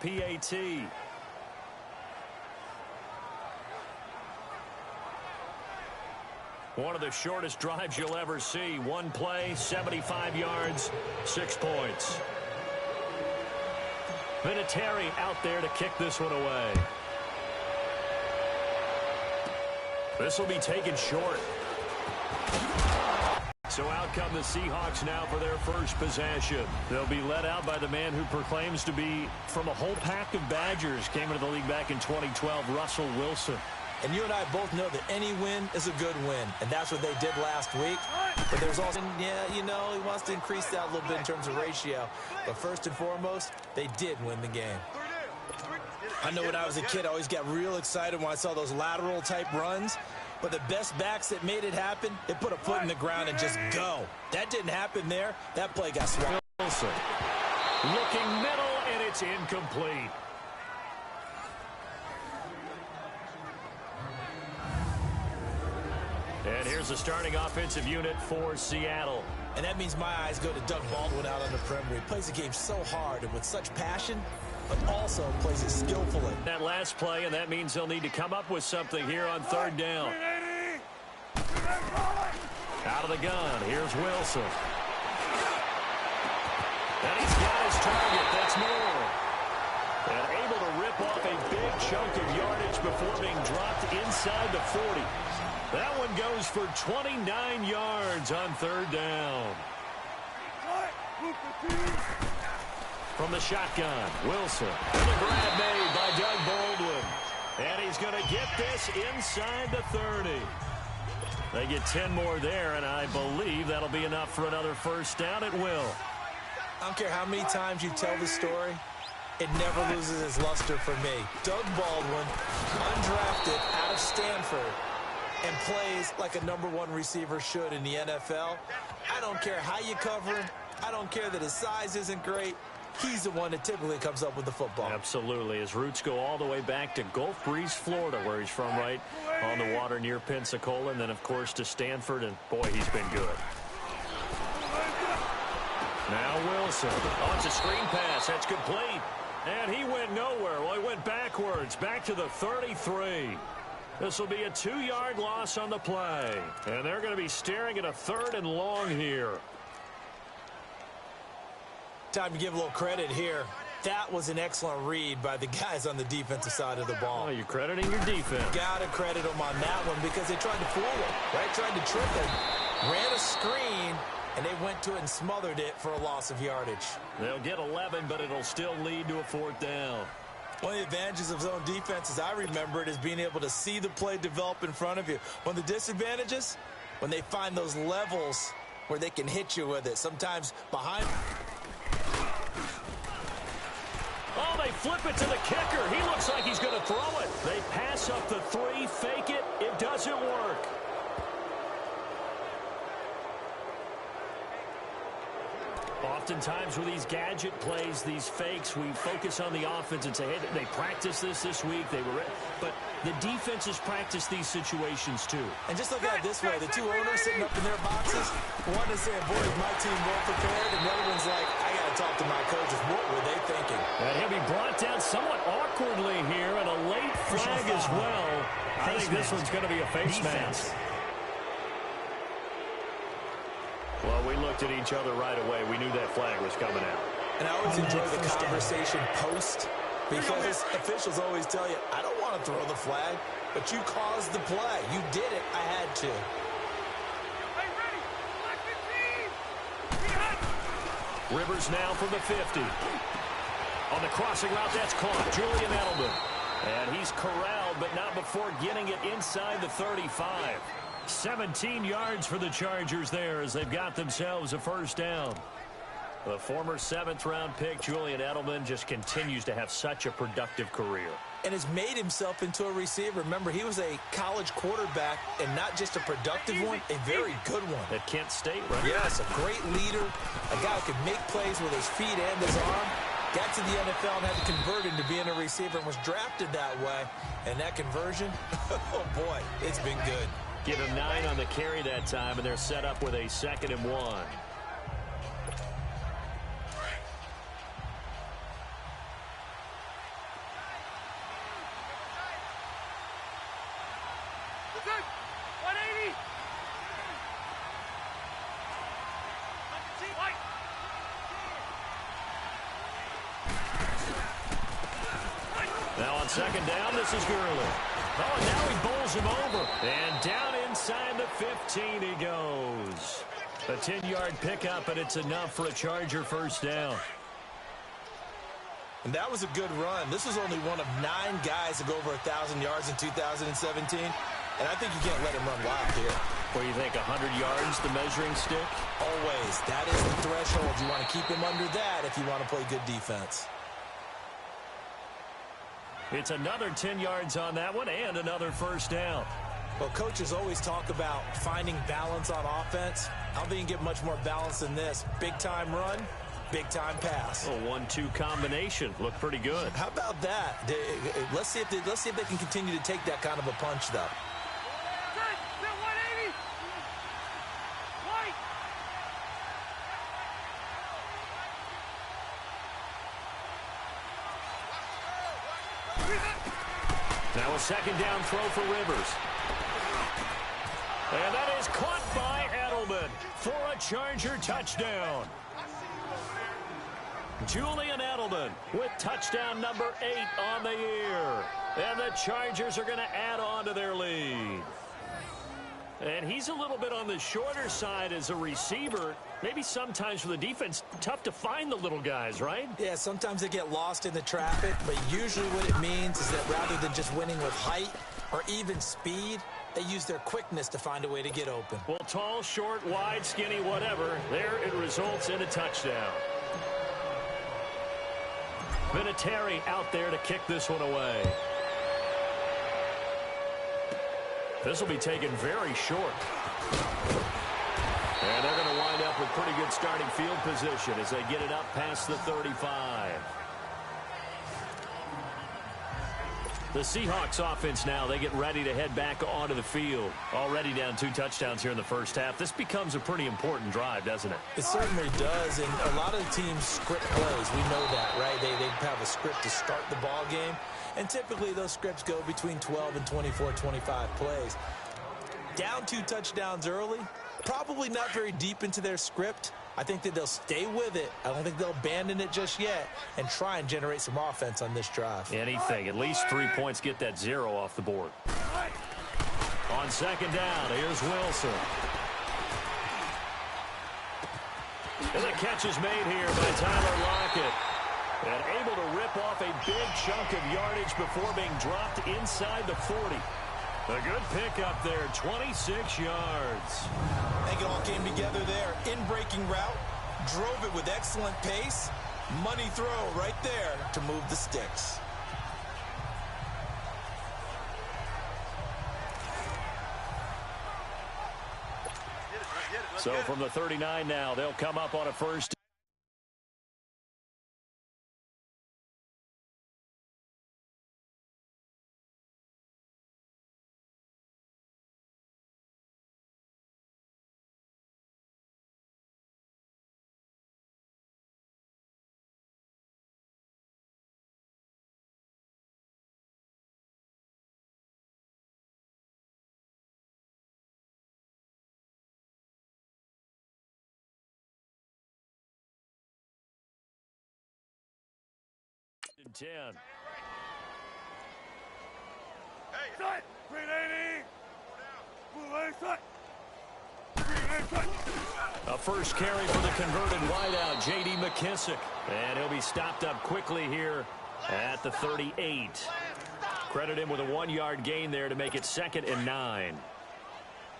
PAT. One of the shortest drives you'll ever see. One play, 75 yards, 6 points. Vinatieri out there to kick this one away. This will be taken short. So out come the Seahawks now for their first possession. They'll be led out by the man who proclaims to be from a whole pack of Badgers. Came into the league back in 2012, Russell Wilson. And you and I both know that any win is a good win. And that's what they did last week. But there's also, he wants to increase that a little bit in terms of ratio. But first and foremost, they did win the game. I know when I was a kid, I always got real excited when I saw those lateral type runs. But the best backs that made it happen, they put a foot in the ground and just go. That didn't happen there. That play got swallowed. Wilson looking middle, and it's incomplete. And here's the starting offensive unit for Seattle. And that means my eyes go to Doug Baldwin out on the perimeter. He plays the game so hard and with such passion, but also plays it skillfully. That last play, and that means they'll need to come up with something here on third down. Out of the gun, here's Wilson. And he's got his target, that's more. And able to rip off a big chunk of yardage before being dropped inside the 40. That one goes for 29 yards on third down. From the shotgun, Wilson. And the grab made by Doug Baldwin. And he's going to get this inside the 30. They get 10 more there, and I believe that'll be enough for another first down. It will. I don't care how many times you tell the story, it never loses its luster for me. Doug Baldwin, undrafted out of Stanford, and plays like a #1 receiver should in the NFL. I don't care how you cover him. I don't care that his size isn't great. He's the one that typically comes up with the football. Absolutely. His roots go all the way back to Gulf Breeze, Florida, where he's from, right on the water near Pensacola, and then, of course, to Stanford, and, boy, he's been good. Now Wilson. Oh, it's a screen pass. That's complete. And he went nowhere. Well, he went backwards, back to the 33. This will be a 2-yard loss on the play. And they're going to be staring at a 3rd and long here. Time to give a little credit here. That was an excellent read by the guys on the defensive side of the ball. Oh, you're crediting your defense. Got to credit them on that one because they tried to fool him, right? Tried to trick him. Ran a screen, and they went to it and smothered it for a loss of yardage. They'll get 11, but it'll still lead to a 4th down. One of the advantages of zone defense, as I remember it, is being able to see the play develop in front of you. One of the disadvantages, when they find those levels where they can hit you with it, sometimes behind. Oh, they flip it to the kicker. He looks like he's going to throw it. They pass up the 3, fake it. It doesn't work. Oftentimes with these gadget plays, these fakes, we focus on the offense and say, hey, they practiced this week. But the defenses practice these situations too. And just look at it this way. The two owners sitting up in their boxes, one is saying, boy, is my team well prepared, and the other one's like, I got to talk to my coaches. What were they thinking? And he'll be brought down somewhat awkwardly here, and a late flag as well. I think this one's going to be a face mask. Well, we looked at each other right away. We knew that flag was coming out. And I always enjoy the conversation post because officials always tell you, I don't want to throw the flag, but you caused the play. You did it. I had to. Rivers now from the 50. On the crossing route, that's caught. Julian Edelman. And he's corralled, but not before getting it inside the 35. 17 yards for the Chargers there as they've got themselves a first down. The former 7th-round pick, Julian Edelman, just continues to have such a productive career. And has made himself into a receiver. Remember, he was a college quarterback, and not just a productive one, a very good one. At Kent State, right? Yes, a great leader, a guy who could make plays with his feet and his arm. Got to the NFL and had to convert into being a receiver and was drafted that way. And that conversion, oh boy, it's been good. Give him 9 on the carry that time, and they're set up with a 2nd and 1. 180. Now on second down, this is Gurley. Oh, and now he bowls him over. And down inside the 15 he goes. A 10-yard pickup, and it's enough for a Charger first down. And that was a good run. This was only one of 9 guys to go over 1,000 yards in 2017. And I think you can't let him run wild here. What do you think, 100 yards, the measuring stick? Always. That is the threshold. You want to keep him under that if you want to play good defense. It's another 10 yards on that one and another first down. Well, coaches always talk about finding balance on offense. I don't think you can get much more balance than this. Big-time run, big-time pass. A 1-2 combination. Looked pretty good. How about that? Let's see if they can continue to take that kind of a punch, though. Now a second down throw for Rivers. And that is caught by Edelman for a Charger touchdown. Julian Edelman with touchdown number 8 on the year. And the Chargers are going to add on to their lead. And he's a little bit on the shorter side as a receiver. Maybe sometimes for the defense, tough to find the little guys, right? Yeah, sometimes they get lost in the traffic, but usually what it means is that rather than just winning with height or even speed, they use their quickness to find a way to get open. Well, tall, short, wide, skinny, whatever, there it results in a touchdown. Vinatieri out there to kick this one away. This will be taken very short. And they're going to wind up with pretty good starting field position as they get it up past the 35. The Seahawks offense now, they get ready to head back onto the field. Already down 2 touchdowns here in the first half. This becomes a pretty important drive, doesn't it? It certainly does, and a lot of the teams script plays. We know that, right? They have a script to start the ball game, and typically those scripts go between 12 and 24, 25 plays. Down 2 touchdowns early, probably not very deep into their script. I think that they'll stay with it. I don't think they'll abandon it just yet and try and generate some offense on this drive. Anything. At least 3 points, get that 0 off the board. On second down, here's Wilson. And the catch is made here by Tyler Lockett. And able to rip off a big chunk of yardage before being dropped inside the 40. A good pickup there, 26 yards. I think it all came together there. In-breaking route, drove it with excellent pace. Money throw right there to move the sticks. So from the 39 now, they'll come up on a first. And 10. A first carry for the converted wideout, J.D. McKissick. And he'll be stopped up quickly here at the 38. Credit him with a 1-yard gain there to make it 2nd and 9.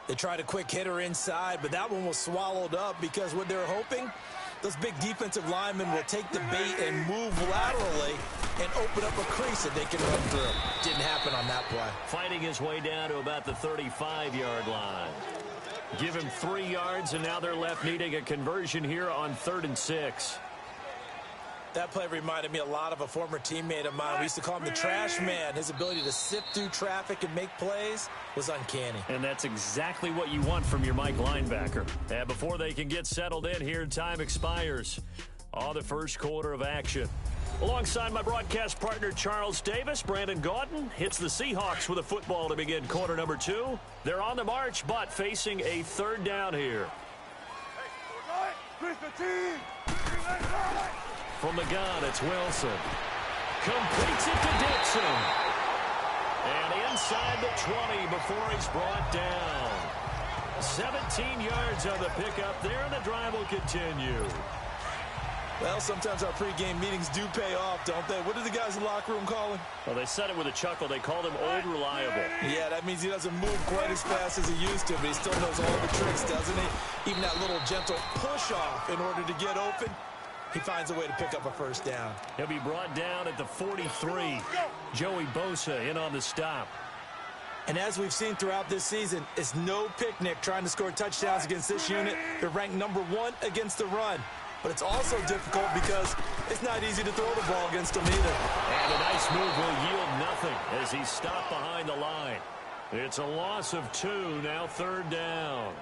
They tried a quick hitter inside, but that one was swallowed up because what they're hoping, those big defensive linemen will take the bait and move laterally and open up a crease that they can run through. Didn't happen on that play. Fighting his way down to about the 35-yard line. Give him 3 yards, and now they're left needing a conversion here on 3rd and 6. That play reminded me a lot of a former teammate of mine. We used to call him the trash man. His ability to sift through traffic and make plays was uncanny. And that's exactly what you want from your Mike linebacker. And before they can get settled in here, time expires on the first quarter of action. Alongside my broadcast partner, Charles Davis, Brandon Gaudin hits the Seahawks with a football to begin quarter number 2. They're on the march, but facing a third down here. From the gun, it's Wilson. Completes it to Dixon. And inside the 20 before he's brought down. 17 yards on the pickup there, and the drive will continue. Well, sometimes our pregame meetings do pay off, don't they? What do the guys in the locker room call him? Well, they said it with a chuckle. They called him Old Reliable. Yeah, that means he doesn't move quite as fast as he used to, but he still knows all the tricks, doesn't he? Even that little gentle push-off in order to get open, he finds a way to pick up a first down. He'll be brought down at the 43. Joey Bosa in on the stop. And as we've seen throughout this season, it's no picnic trying to score touchdowns against this unit. They're ranked number 1 against the run. But it's also difficult because it's not easy to throw the ball against them either. And a nice move will yield nothing as he's stopped behind the line. It's a loss of 2, now third down.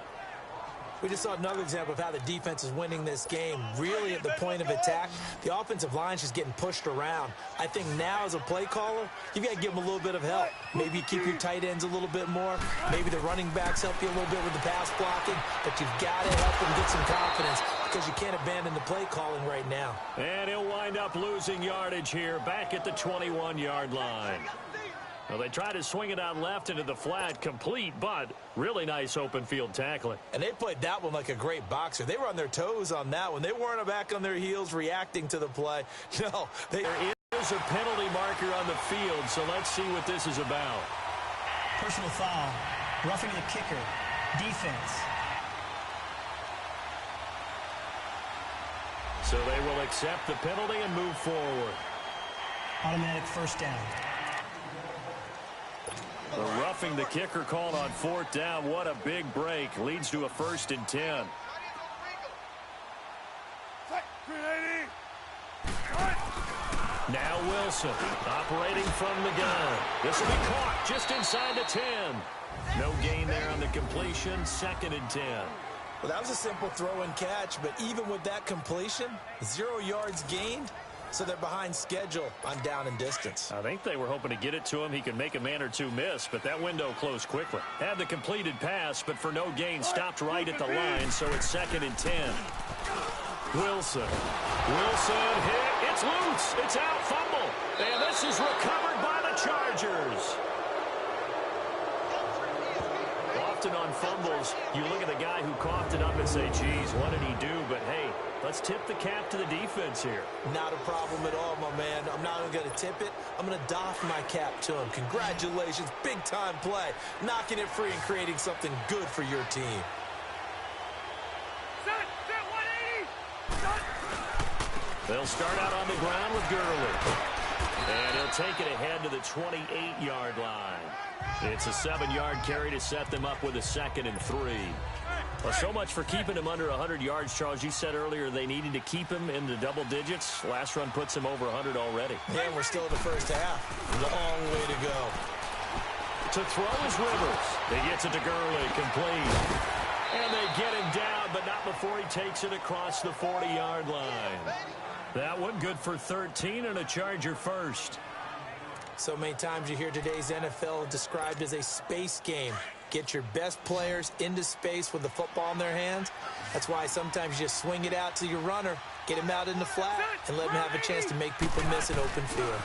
We just saw another example of how the defense is winning this game. Really at the point of attack, the offensive line's just getting pushed around. I think now as a play caller, you've got to give them a little bit of help. Maybe keep your tight ends a little bit more. Maybe the running backs help you a little bit with the pass blocking. But you've got to help them get some confidence because you can't abandon the play calling right now. And he'll wind up losing yardage here back at the 21-yard line. Well, they tried to swing it out left into the flat, complete, but really nice open field tackling. And they played that one like a great boxer. They were on their toes on that one. They weren't back on their heels reacting to the play. No. There is a penalty marker on the field, so let's see what this is about. Personal foul, roughing the kicker, defense. So they will accept the penalty and move forward. Automatic first down. The roughing the kicker called on fourth down. What a big break. Leads to a 1st and 10. Now Wilson operating from the gun. This will be caught just inside the 10. No gain there on the completion. 2nd and 10. Well, that was a simple throw and catch, but even with that completion, 0 yards gained. So they're behind schedule on down and distance. I think they were hoping to get it to him. He could make a man or two miss, but that window closed quickly. Had the completed pass, but for no gain, stopped right at the line, so it's 2nd and 10. Wilson. Wilson hit. It's loose. It's out. Fumble. And this is recovered by the Chargers. Often on fumbles, you look at the guy who coughed it up and say, geez, what did he do? But, hey, let's tip the cap to the defense here. Not a problem at all, my man. I'm not only going to tip it, I'm going to doff my cap to him. Congratulations, big-time play. Knocking it free and creating something good for your team. They'll start out on the ground with Gurley. And he'll take it ahead to the 28-yard line. It's a 7-yard carry to set them up with a 2nd and 3. Well, so much for keeping him under 100 yards, Charles. You said earlier they needed to keep him in the double digits. Last run puts him over 100 already. Yeah, we're still in the first half. Long way to go. To throw is Rivers. He gets it to Gurley, complete. And they get him down, but not before he takes it across the 40-yard line. That one good for 13 and a Charger first. So many times you hear today's NFL described as a space game. Get your best players into space with the football in their hands. That's why sometimes you just swing it out to your runner, get him out in the flat, and let him have a chance to make people miss an open field.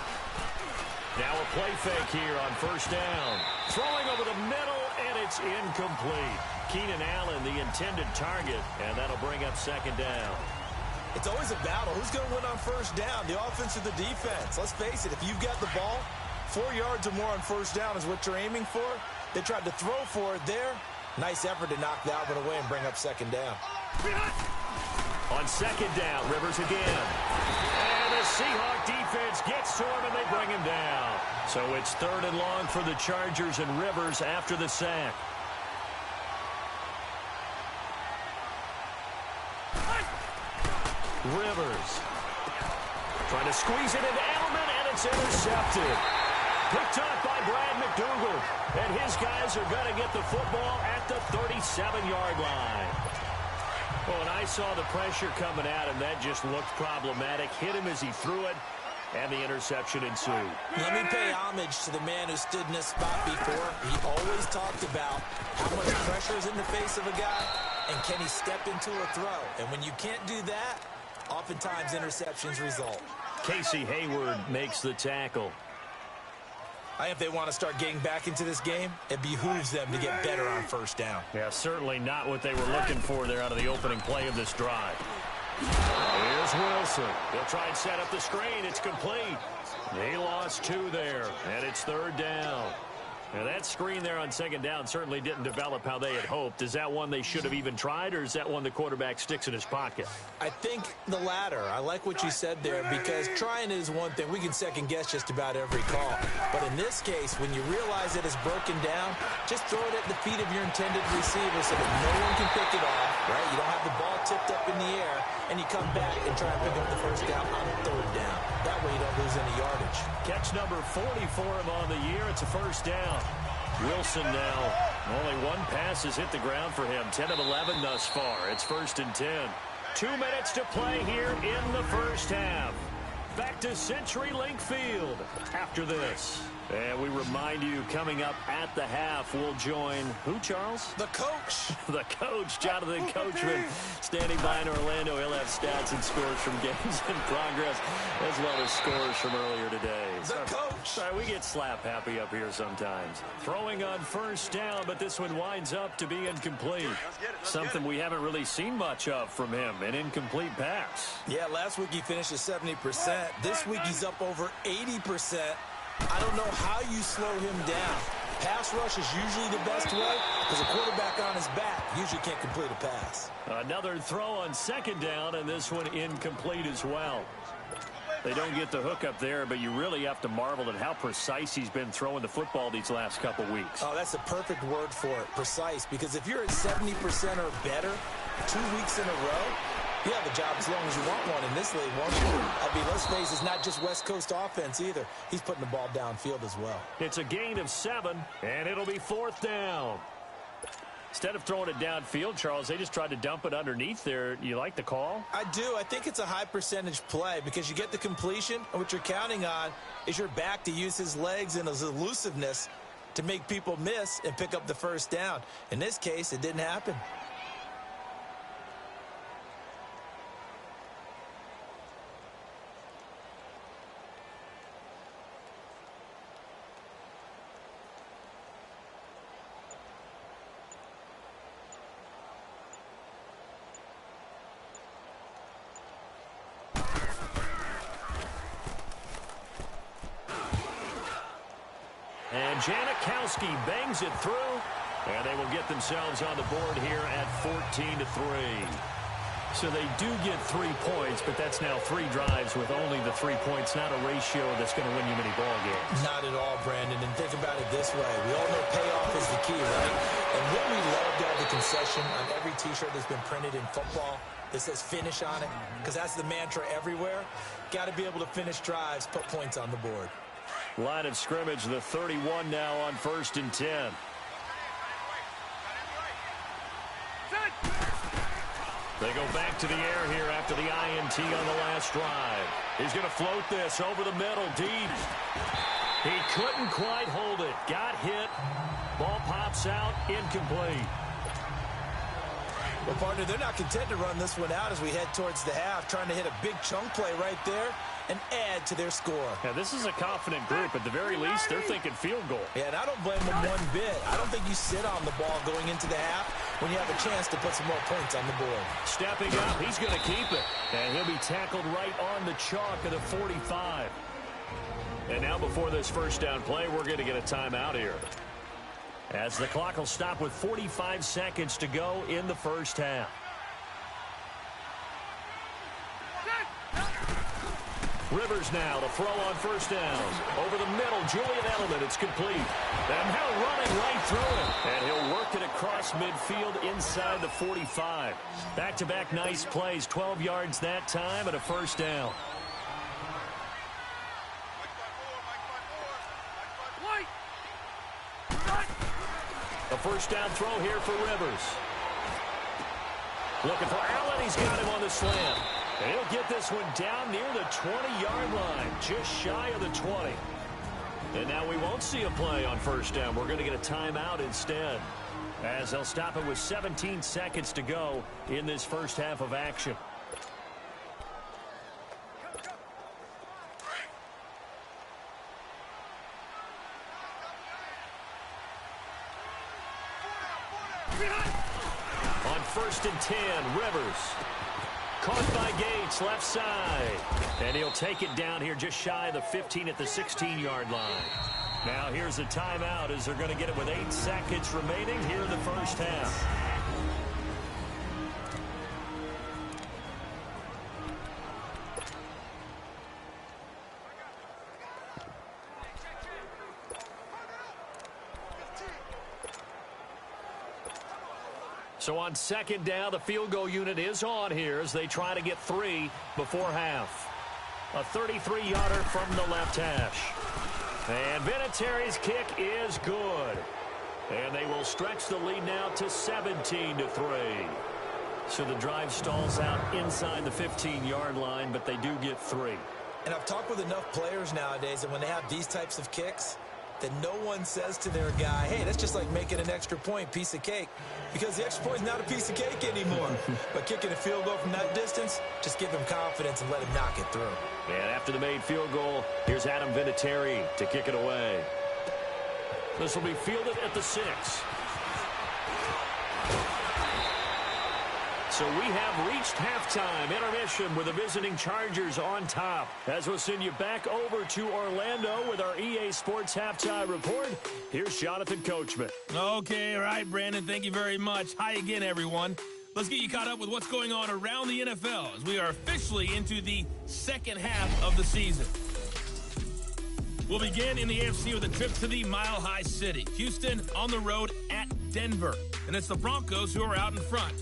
Now a play fake here on first down. Throwing over the middle, and it's incomplete. Keenan Allen, the intended target, and that'll bring up 2nd down. It's always a battle. Who's going to win on first down, the offense or the defense? Let's face it, if you've got the ball, 4 yards or more on first down is what you're aiming for. They tried to throw for it there. Nice effort to knock that one away and bring up 2nd down. On 2nd down, Rivers again. And the Seahawk defense gets to him, and they bring him down. So it's 3rd and long for the Chargers and Rivers after the sack. Rivers trying to squeeze it into Edelman, and it's intercepted. Picked up by Brad McDougal, and his guys are going to get the football at the 37-yard line. Well, when I saw the pressure coming at him, that just looked problematic. Hit him as he threw it. And the interception ensued. Let me pay homage to the man who stood in this spot before. He always talked about how much pressure is in the face of a guy, and can he step into a throw. And when you can't do that, oftentimes interceptions result. Casey Hayward makes the tackle. I think if they want to start getting back into this game, it behooves them to get better on first down. Yeah, certainly not what they were looking for there out of the opening play of this drive. Here's Wilson. They'll try and set up the screen. It's complete. They lost 2 there, and it's 3rd down. Now, that screen there on 2nd down certainly didn't develop how they had hoped. Is that one they should have even tried, or is that one the quarterback sticks in his pocket? I think the latter. I like what you said there, because trying is one thing. We can second-guess just about every call. But in this case, when you realize it is broken down, just throw it at the feet of your intended receiver so that no one can pick it off, right? You don't have the ball tipped up in the air, and you come back and try and pick up the first down on 3rd down. That way you don't lose any yardage. Catch number 40 for him on the year. It's a first down. Wilson now, only one pass has hit the ground for him. 10 of 11 thus far. It's 1st and 10. 2 minutes to play here in the first half. Back to CenturyLink Field after this. And we remind you, coming up at the half, we'll join who, Charles? The coach. The coach, Jonathan Coachman, standing by in Orlando. He'll have stats and scores from games in progress, as well as scores from earlier today. The coach. Sorry, we get slap happy up here sometimes. Throwing on first down, but this one winds up to be incomplete. Something we haven't really seen much of from him, an incomplete pass. Yeah, last week he finished at 70%. This week he's up over 80%. I don't know how you slow him down. Pass rush is usually the best way, because a quarterback on his back usually can't complete a pass. Another throw on 2nd down, and this one incomplete as well. They don't get the hook up there, but you really have to marvel at how precise he's been throwing the football these last couple weeks. Oh, that's the perfect word for it, precise, because if you're at 70% or better 2 weeks in a row, you have a job as long as you want one in this league, won't you? I mean, let's face it, it's not just West Coast offense either. He's putting the ball downfield as well. It's a gain of 7, and it'll be 4th down. Instead of throwing it downfield, Charles, they just tried to dump it underneath there. You like the call? I do. I think it's a high percentage play because you get the completion, and what you're counting on is your back to use his legs and his elusiveness to make people miss and pick up the first down. In this case, it didn't happen. And Janikowski bangs it through, and they will get themselves on the board here at 14-3. So they do get 3 points, but that's now 3 drives with only the 3 points, not a ratio that's going to win you many ball games. Not at all, Brandon, and think about it this way. We all know payoff is the key, right? And wouldn't we love to have the concession on every T-shirt that's been printed in football that says finish on it? Because that's the mantra everywhere. Got to be able to finish drives, put points on the board. Line of scrimmage, the 31 now on 1st and 10. They go back to the air here after the INT on the last drive. He's going to float this over the middle, deep. He couldn't quite hold it. Got hit. Ball pops out, incomplete. Well, partner, they're not content to run this one out as we head towards the half, trying to hit a big chunk play right there and add to their score. Yeah, this is a confident group. At the very least, they're thinking field goal. Yeah, and I don't blame them one bit. I don't think you sit on the ball going into the half when you have a chance to put some more points on the board. Stepping up, he's going to keep it. And he'll be tackled right on the chalk of the 45. And now before this first down play, we're going to get a timeout here, as the clock will stop with 45 seconds to go in the first half. Rivers now to throw on first down. Over the middle, Julian Edelman. It's complete. And now running right through it. And he'll work it across midfield inside the 45. Back-to-back nice plays. 12 yards that time and a first down. A first down throw here for Rivers. Looking for Allen. He's got him on the slant. And he'll get this one down near the 20-yard line, just shy of the 20. And now we won't see a play on first down. We're going to get a timeout instead, as they'll stop it with 17 seconds to go in this first half of action. On 1st and 10, Rivers. Caught by Gates, left side. And he'll take it down here just shy of the 15 at the 16-yard line. Now here's a timeout as they're going to get it with 8 seconds remaining here in the first half. So on 2nd down, the field goal unit is on here as they try to get 3 before half. A 33-yarder from the left hash. And Vinatieri's kick is good. And they will stretch the lead now to 17-3. So the drive stalls out inside the 15-yard line, but they do get 3. And I've talked with enough players nowadays that when they have these types of kicks, that no one says to their guy, hey, that's just like making an extra point, piece of cake. Because the extra point is not a piece of cake anymore. But kicking a field goal from that distance, just give him confidence and let him knock it through. And after the made field goal, here's Adam Vinatieri to kick it away. This will be fielded at the 6. So we have reached halftime intermission with the visiting Chargers on top. As we'll send you back over to Orlando with our EA Sports Halftime Report, here's Jonathan Coachman. Okay, all right, Brandon, thank you very much. Hi again, everyone. Let's get you caught up with what's going on around the NFL as we are officially into the second half of the season. We'll begin in the AFC with a trip to the Mile High City. Houston on the road at Denver. And it's the Broncos who are out in front.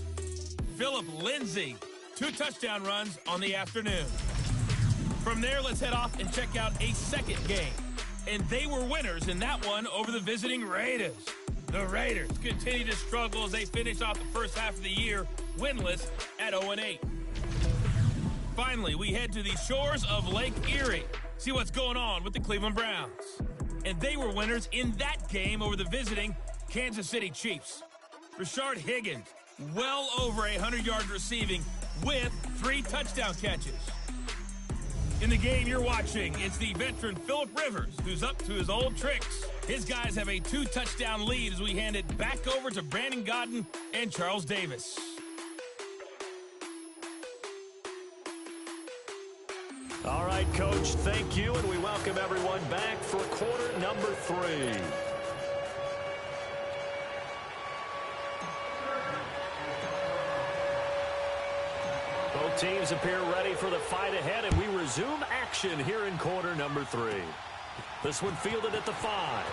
Phillip Lindsay, 2 touchdown runs on the afternoon. From there, let's head off and check out a second game. And they were winners in that one over the visiting Raiders. The Raiders continue to struggle as they finish off the first half of the year winless at 0-8. Finally, we head to the shores of Lake Erie. See what's going on with the Cleveland Browns. And they were winners in that game over the visiting Kansas City Chiefs. Rashard Higgins, well over 100 yards receiving with 3 touchdown catches. In the game you're watching, it's the veteran Phillip Rivers who's up to his old tricks. His guys have a 2-touchdown lead as we hand it back over to Brandon Godden and Charles Davis. All right, Coach, thank you, and we welcome everyone back for quarter number 3. Both teams appear ready for the fight ahead, and we resume action here in quarter number 3. This one fielded at the 5.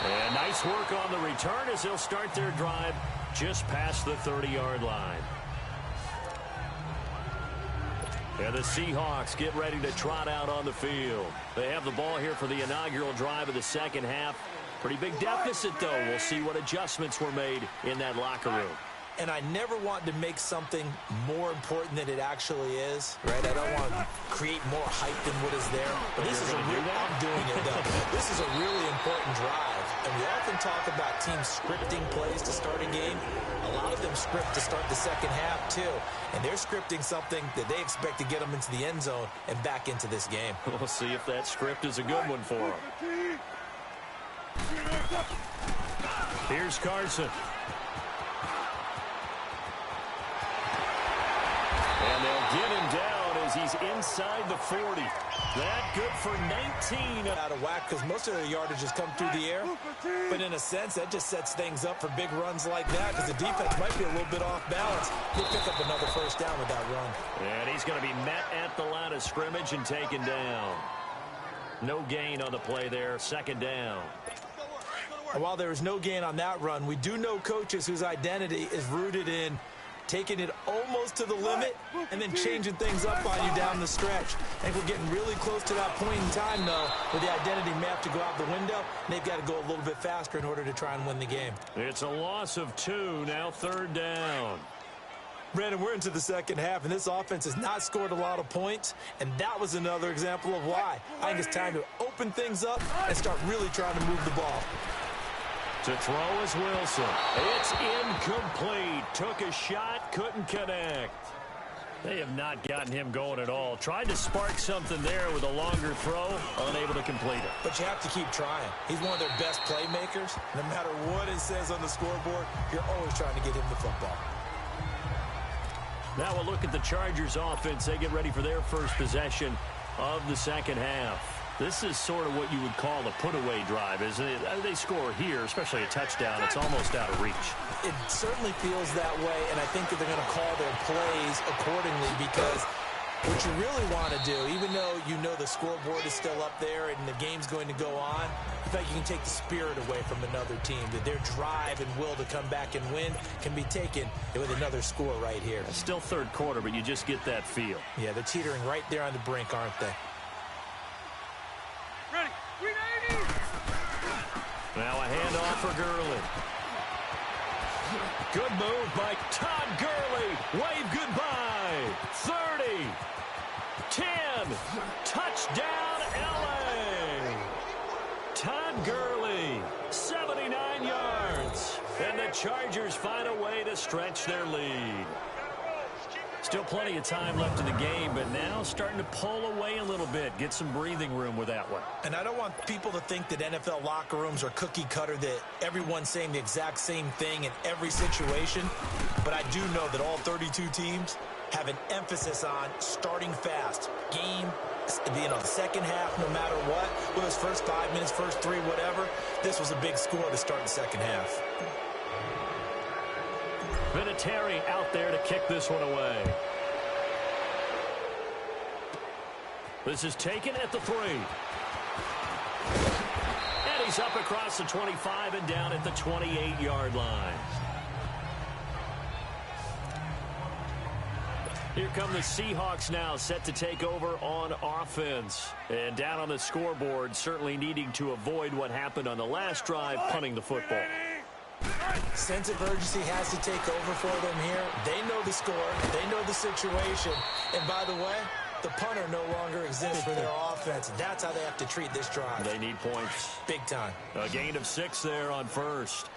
And nice work on the return as they'll start their drive just past the 30-yard line. And the Seahawks get ready to trot out on the field. They have the ball here for the inaugural drive of the second half. Pretty big deficit, though. We'll see what adjustments were made in that locker room. And I never want to make something more important than it actually is, right? I don't want to create more hype than what is there. But this is a real, I'm doing it, though. This is a really important drive. And we often talk about teams scripting plays to start a game. A lot of them script to start the second half, too. And they're scripting something that they expect to get them into the end zone and back into this game. We'll see if that script is a good one for them. Here's Carson. And they'll get him down as he's inside the 40. That good for 19. Out of whack because most of their yardage has come through the air. But in a sense, that just sets things up for big runs like that because the defense might be a little bit off balance. He'll pick up another first down with that run. And he's going to be met at the line of scrimmage and taken down. No gain on the play there. Second down. And while there is no gain on that run, we do know coaches whose identity is rooted in taking it almost to the limit and then changing things up on you down the stretch. I think we're getting really close to that point in time, though, where the identity may have to go out the window, and they've got to go a little bit faster in order to try and win the game. It's a loss of 2, now third down. Brandon, we're into the second half, and this offense has not scored a lot of points, and that was another example of why. I think it's time to open things up and start really trying to move the ball. To throw is Wilson. It's incomplete. Took a shot, couldn't connect. They have not gotten him going at all. Tried to spark something there with a longer throw, unable to complete it. But you have to keep trying. He's one of their best playmakers. No matter what it says on the scoreboard, you're always trying to get him the football. Now we'll look at the Chargers offense. They get ready for their first possession of the second half. This is sort of what you would call a put-away drive, isn't it? They score here, especially a touchdown. It's almost out of reach. It certainly feels that way, and I think that they're going to call their plays accordingly because what you really want to do, even though you know the scoreboard is still up there and the game's going to go on, in fact, you can take the spirit away from another team, that their drive and will to come back and win can be taken with another score right here. It's still third quarter, but you just get that feel. Yeah, they're teetering right there on the brink, aren't they? Ready. 390. Now a handoff for Gurley. Good move by Todd Gurley. Wave goodbye. 30. 10. Touchdown, L.A. Todd Gurley, 79 yards. And the Chargers find a way to stretch their lead. Still plenty of time left in the game, but now starting to pull away a little bit. Get some breathing room with that one. And I don't want people to think that NFL locker rooms are cookie cutter, that everyone's saying the exact same thing in every situation. But I do know that all 32 teams have an emphasis on starting fast. Game, the second half, no matter what. Whether it's first 5 minutes, first 3, whatever. This was a big score to start the second half. Vinatieri out there to kick this one away. This is taken at the 3. And he's up across the 25 and down at the 28-yard line. Here come the Seahawks now, set to take over on offense. And down on the scoreboard, certainly needing to avoid what happened on the last drive, punting the football. Sense of urgency has to take over for them here. They know the score. They know the situation. And by the way, the punter no longer exists for their offense. That's how they have to treat this drive. They need points. Big time. A gain of 6 there on first.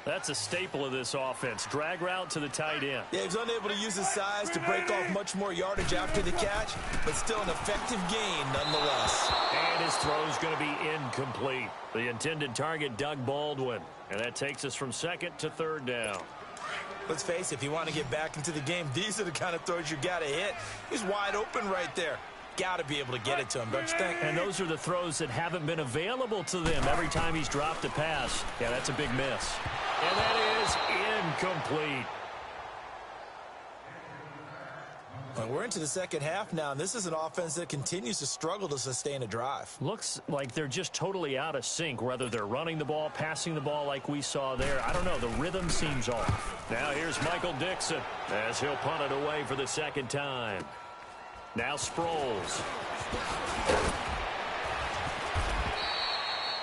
That's a staple of this offense. Drag route to the tight end. Yeah, he's unable to use his size to break off much more yardage after the catch, but still an effective gain nonetheless. And his throw's going to be incomplete. The intended target, Doug Baldwin. And that takes us from second to third down. Let's face it, if you want to get back into the game, these are the kind of throws you got to hit. He's wide open right there. Got to be able to get it to him, don't you think? And those are the throws that haven't been available to them every time he's dropped a pass. Yeah, that's a big miss. And that is incomplete. Well, we're into the second half now, and this is an offense that continues to struggle to sustain a drive. Looks like they're just totally out of sync, whether they're running the ball, passing the ball like we saw there. I don't know. The rhythm seems off. Now here's Michael Dixon as he'll punt it away for the second time. Now Sproles.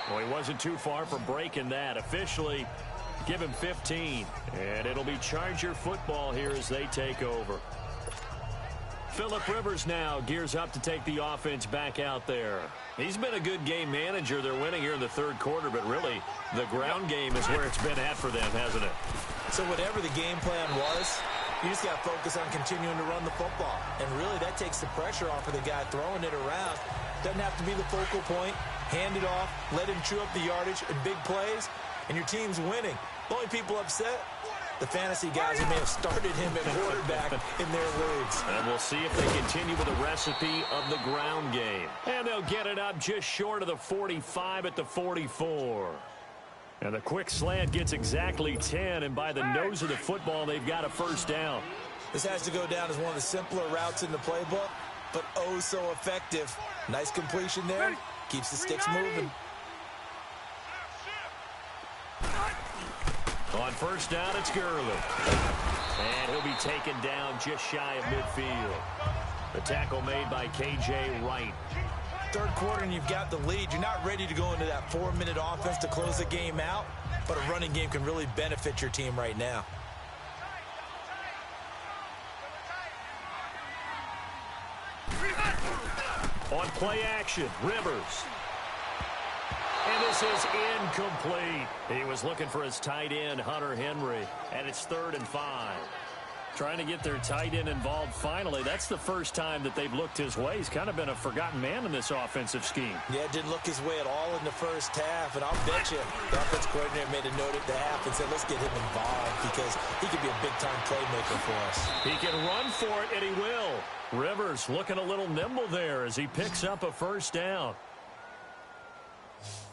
Well, he wasn't too far from breaking that. Officially, give him 15. And it'll be Charger football here as they take over. Phillip Rivers now gears up to take the offense back out there. He's been a good game manager. They're winning here in the third quarter, but really the ground game is where it's been at for them, hasn't it? So whatever the game plan was, you just got to focus on continuing to run the football. And really that takes the pressure off of the guy throwing it around. Doesn't have to be the focal point. Hand it off, let him chew up the yardage in big plays, and your team's winning. The only people upset, the fantasy guys who may have started him at quarterback in their leagues. And we'll see if they continue with the recipe of the ground game. And they'll get it up just short of the 45 at the 44. And the quick slant gets exactly 10, and by the nose of the football, they've got a first down. This has to go down as one of the simpler routes in the playbook, but oh so effective. Nice completion there. Keeps the sticks moving. On first down, it's Gurley. And he'll be taken down just shy of midfield. The tackle made by K.J. Wright. Third quarter and you've got the lead. You're not ready to go into that 4-minute offense to close the game out, but a running game can really benefit your team right now. On play action, Rivers. And this is incomplete. He was looking for his tight end, Hunter Henry, and it's 3rd and 5. Trying to get their tight end involved finally. That's the first time that they've looked his way. He's kind of been a forgotten man in this offensive scheme. Yeah, didn't look his way at all in the first half, and I'll bet you the offense coordinator made a note at the half and said, let's get him involved because he could be a big-time playmaker for us. He can run for it, and he will. Rivers looking a little nimble there as he picks up a first down.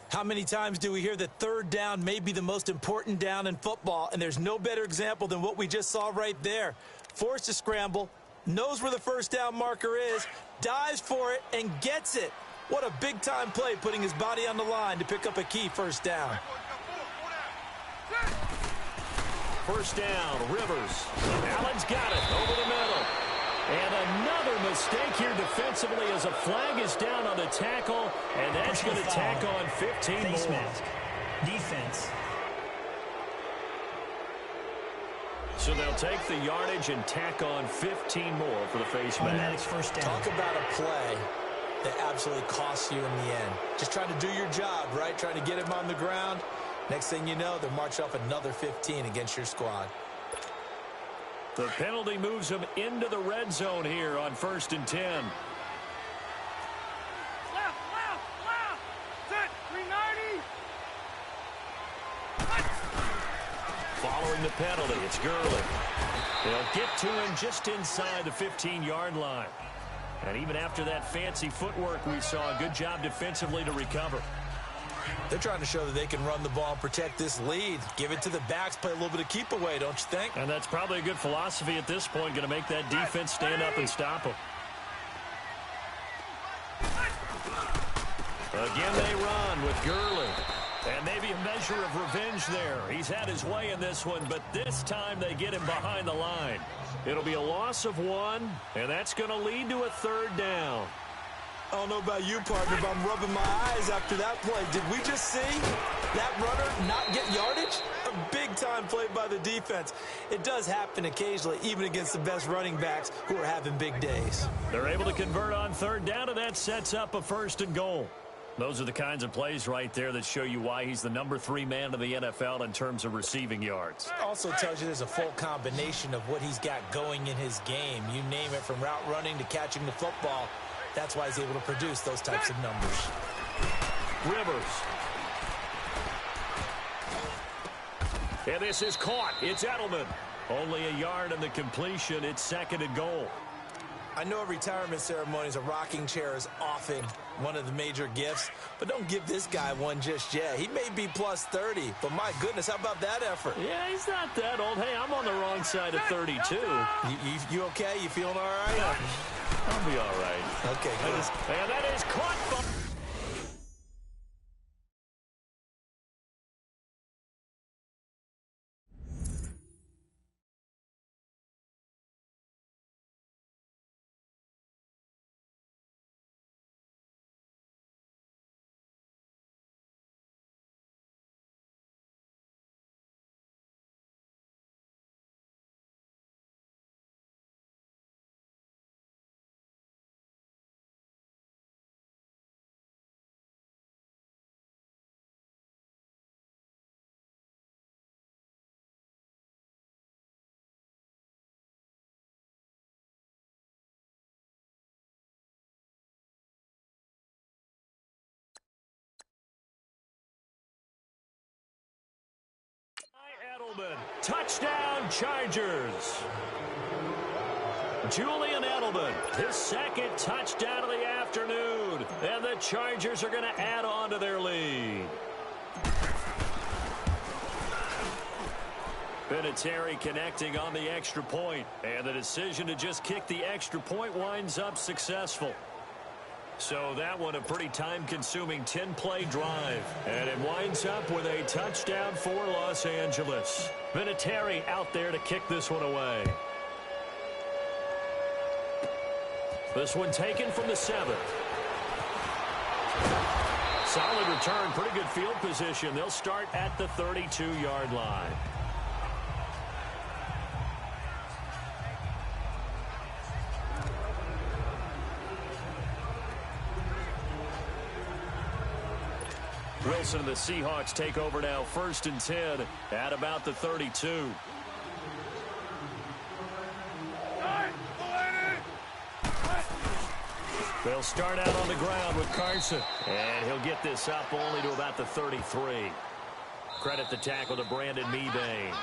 How many times do we hear that third down may be the most important down in football, and there's no better example than what we just saw right there. Forced to scramble, knows where the first down marker is, dives for it, and gets it. What a big-time play, putting his body on the line to pick up a key first down. First down, Rivers. Allen's got it over the middle. And another mistake here defensively as a flag is down on the tackle, and that's going to tack on 15 Face more. mask. Defense. So they'll take the yardage and tack on 15 more for the face Automatic mask. first down. Talk about a play that absolutely costs you in the end. Just trying to do your job, right? Trying to get him on the ground. Next thing you know, they're marching off another 15 against your squad. The penalty moves him into the red zone here on 1st and 10. Left. Set. 390. Following the penalty, it's Gurley. They'll get to him just inside the 15-yard line. And even after that fancy footwork we saw, a good job defensively to recover. They're trying to show that they can run the ball and protect this lead. Give it to the backs, play a little bit of keep away, don't you think? And that's probably a good philosophy at this point, going to make that defense stand up and stop them. Again, they run with Gurley. And maybe a measure of revenge there. He's had his way in this one, but this time they get him behind the line. It'll be a loss of 1, and that's going to lead to a 3rd down. I don't know about you, partner, but I'm rubbing my eyes after that play. Did we just see that runner not get yardage? A big-time play by the defense. It does happen occasionally, even against the best running backs who are having big days. They're able to convert on 3rd down, and that sets up a 1st and goal. Those are the kinds of plays right there that show you why he's the number 3 man in the NFL in terms of receiving yards. Also tells you there's a full combination of what he's got going in his game. You name it, from route running to catching the football. That's why he's able to produce those types of numbers. Rivers. And this is caught. It's Edelman. Only a yard in the completion. It's 2nd and goal. I know at retirement ceremonies, a rocking chair is often one of the major gifts, but don't give this guy one just yet. He may be plus 30, but my goodness, how about that effort? Yeah, he's not that old. Hey, I'm on the wrong side of 32. You okay? You feeling all right? I'll be all right. Okay, good. And that is caught. Edelman, touchdown Chargers. Julian Edelman, his 2nd touchdown of the afternoon. And the Chargers are going to add on to their lead. Vinatieri connecting on the extra point. And the decision to just kick the extra point winds up successful. So that one a pretty time-consuming 10-play drive. And it winds up with a touchdown for Los Angeles. Vinatieri out there to kick this one away. This one taken from the 7th. Solid return, pretty good field position. They'll start at the 32-yard line. Wilson and the Seahawks take over now, 1st and 10 at about the 32. They'll start out on the ground with Carson. And he'll get this up only to about the 33. Credit the tackle to Brandon Mebane.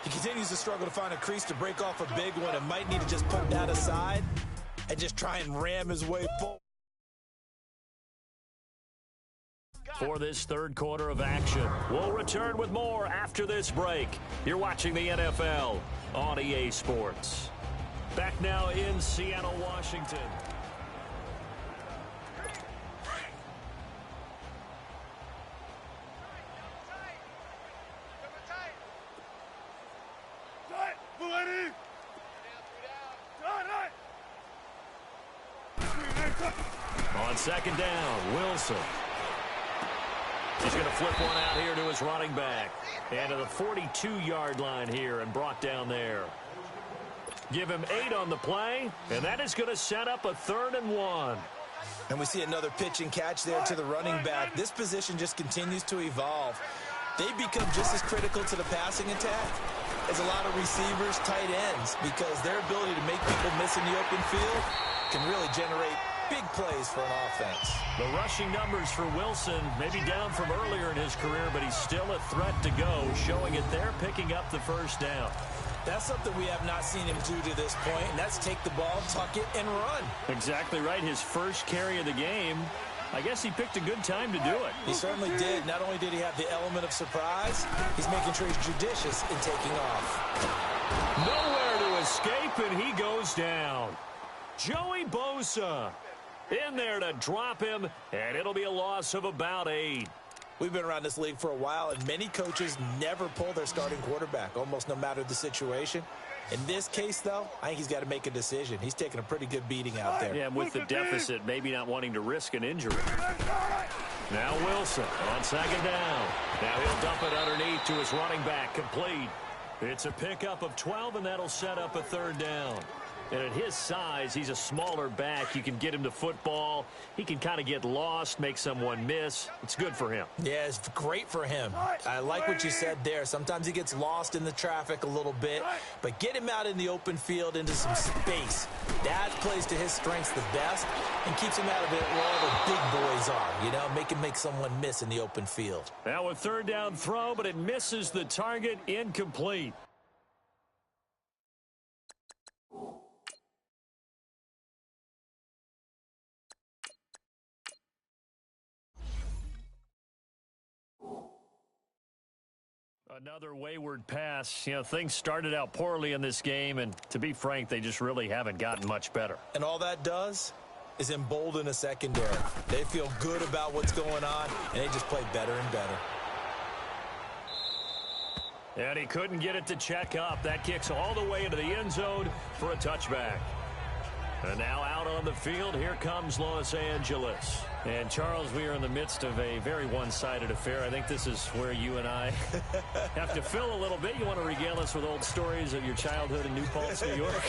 He continues to struggle to find a crease to break off a big one and might need to just put that aside and just try and ram his way forward. For this third quarter of action, we'll return with more after this break. You're watching the NFL on EA Sports. Back now in Seattle, Washington. On second down, Wilson. He's going to flip one out here to his running back. And to the 42-yard line here and brought down there. Give him 8 on the play, and that is going to set up a 3rd and 1. And we see another pitch and catch there to the running back. This position just continues to evolve. They become just as critical to the passing attack as a lot of receivers, tight ends, because their ability to make people miss in the open field can really generate big plays for an offense. The rushing numbers for Wilson may be down from earlier in his career, but he's still a threat to go, showing it there, picking up the 1st down. That's something we have not seen him do to this point, and that's take the ball, tuck it, and run. Exactly right. His first carry of the game. I guess he picked a good time to do it. He certainly did. Not only did he have the element of surprise, he's making sure he's judicious in taking off. Nowhere to escape, and he goes down. Joey Bosa in there to drop him, and it'll be a loss of about 8. We've been around this league for a while, and many coaches never pull their starting quarterback, almost no matter the situation. In this case, though, I think he's got to make a decision. He's taking a pretty good beating out there. Yeah, and with the deficit, maybe not wanting to risk an injury. Now Wilson on second down. Now he'll dump it underneath to his running back, complete. It's a pickup of 12, and that'll set up a 3rd down. And at his size, he's a smaller back. You can get him to football. He can kind of get lost, make someone miss. It's good for him. Yeah, it's great for him. I like what you said there. Sometimes he gets lost in the traffic a little bit, but get him out in the open field into some space. That plays to his strengths the best and keeps him out of it where all the big boys are, you know, make him make someone miss in the open field. Now a 3rd down throw, but it misses the target, incomplete. Another wayward pass. You know, things started out poorly in this game, and to be frank, they just really haven't gotten much better. And all that does is embolden a secondary. They feel good about what's going on, and they just play better and better. And he couldn't get it to check up. That kicks all the way into the end zone for a touchback. And now out on the field, here comes Los Angeles. And, Charles, we are in the midst of a very one-sided affair. I think this is where you and I have to fill a little bit. You want to regale us with old stories of your childhood in New Paltz, New York?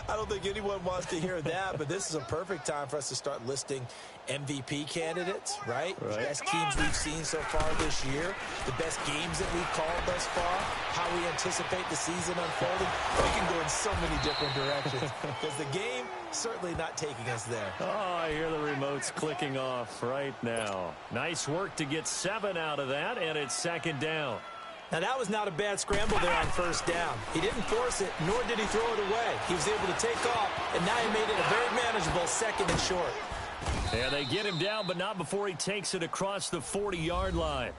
I don't think anyone wants to hear that, but this is a perfect time for us to start listing MVP candidates, right? The best teams we've seen so far this year, the best games that we've called thus far, how we anticipate the season unfolding. We can go in so many different directions because the game certainly not taking us there. Oh, I hear the remotes clicking off right now. Nice work to get 7 out of that, and it's 2nd down. Now, that was not a bad scramble there on 1st down. He didn't force it, nor did he throw it away. He was able to take off, and now he made it a very manageable 2nd and short. And they get him down, but not before he takes it across the 40-yard line.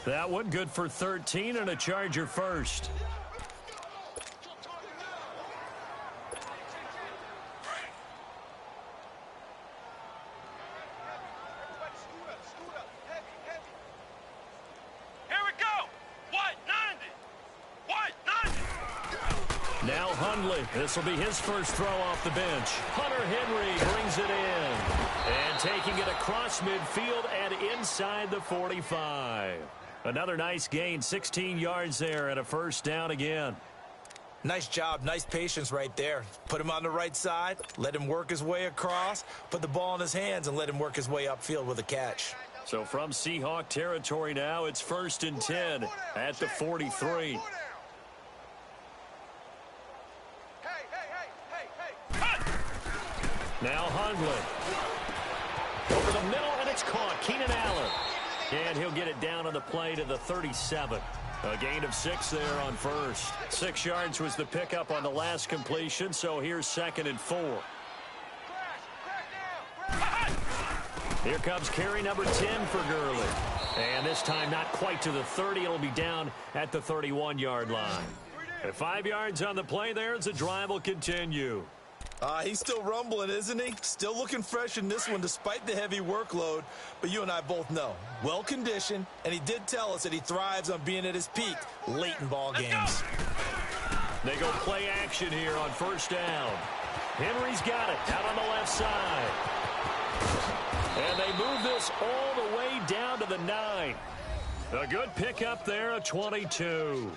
That one good for 13 and a Charger first. Now Hundley. This will be his first throw off the bench. Hunter Henry brings it in. And taking it across midfield and inside the 45. Another nice gain, 16 yards there and a 1st down again. Nice job, nice patience right there. Put him on the right side, let him work his way across, put the ball in his hands, and let him work his way upfield with a catch. So from Seahawk territory now, it's 1st and 10 at the 43. Now Hundley. Over the middle, and it's caught. Keenan Allen. And he'll get it down on the play to the 37. A gain of 6 there on first. 6 yards was the pickup on the last completion, so here's 2nd and 4. Here comes carry number 10 for Gurley. And this time not quite to the 30. It'll be down at the 31-yard line. At 5 yards on the play there, the drive will continue. He's still rumbling, isn't he? Still looking fresh in this one despite the heavy workload. But you and I both know, well-conditioned, and he did tell us that he thrives on being at his peak late in ball games. They go play action here on 1st down. Henry's got it out on the left side. And they move this all the way down to the 9. A good pickup there, a 22.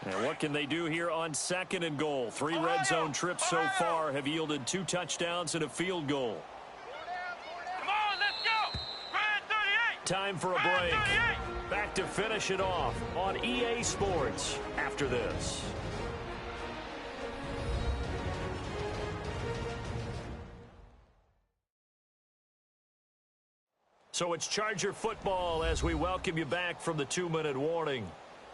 And what can they do here on 2nd and goal? 3 red zone trips so far have yielded 2 touchdowns and a field goal. Come on, let's go. Red 38. Time for a break. Back to finish it off on EA Sports after this. So it's Charger football as we welcome you back from the 2-minute warning.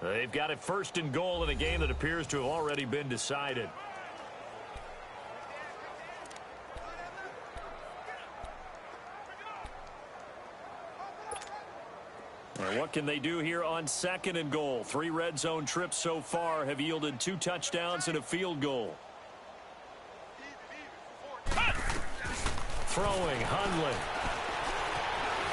They've got it 1st and goal in a game that appears to have already been decided. And what can they do here on 2nd and goal? 3 red zone trips so far have yielded 2 touchdowns and a field goal. Throwing, Hundley.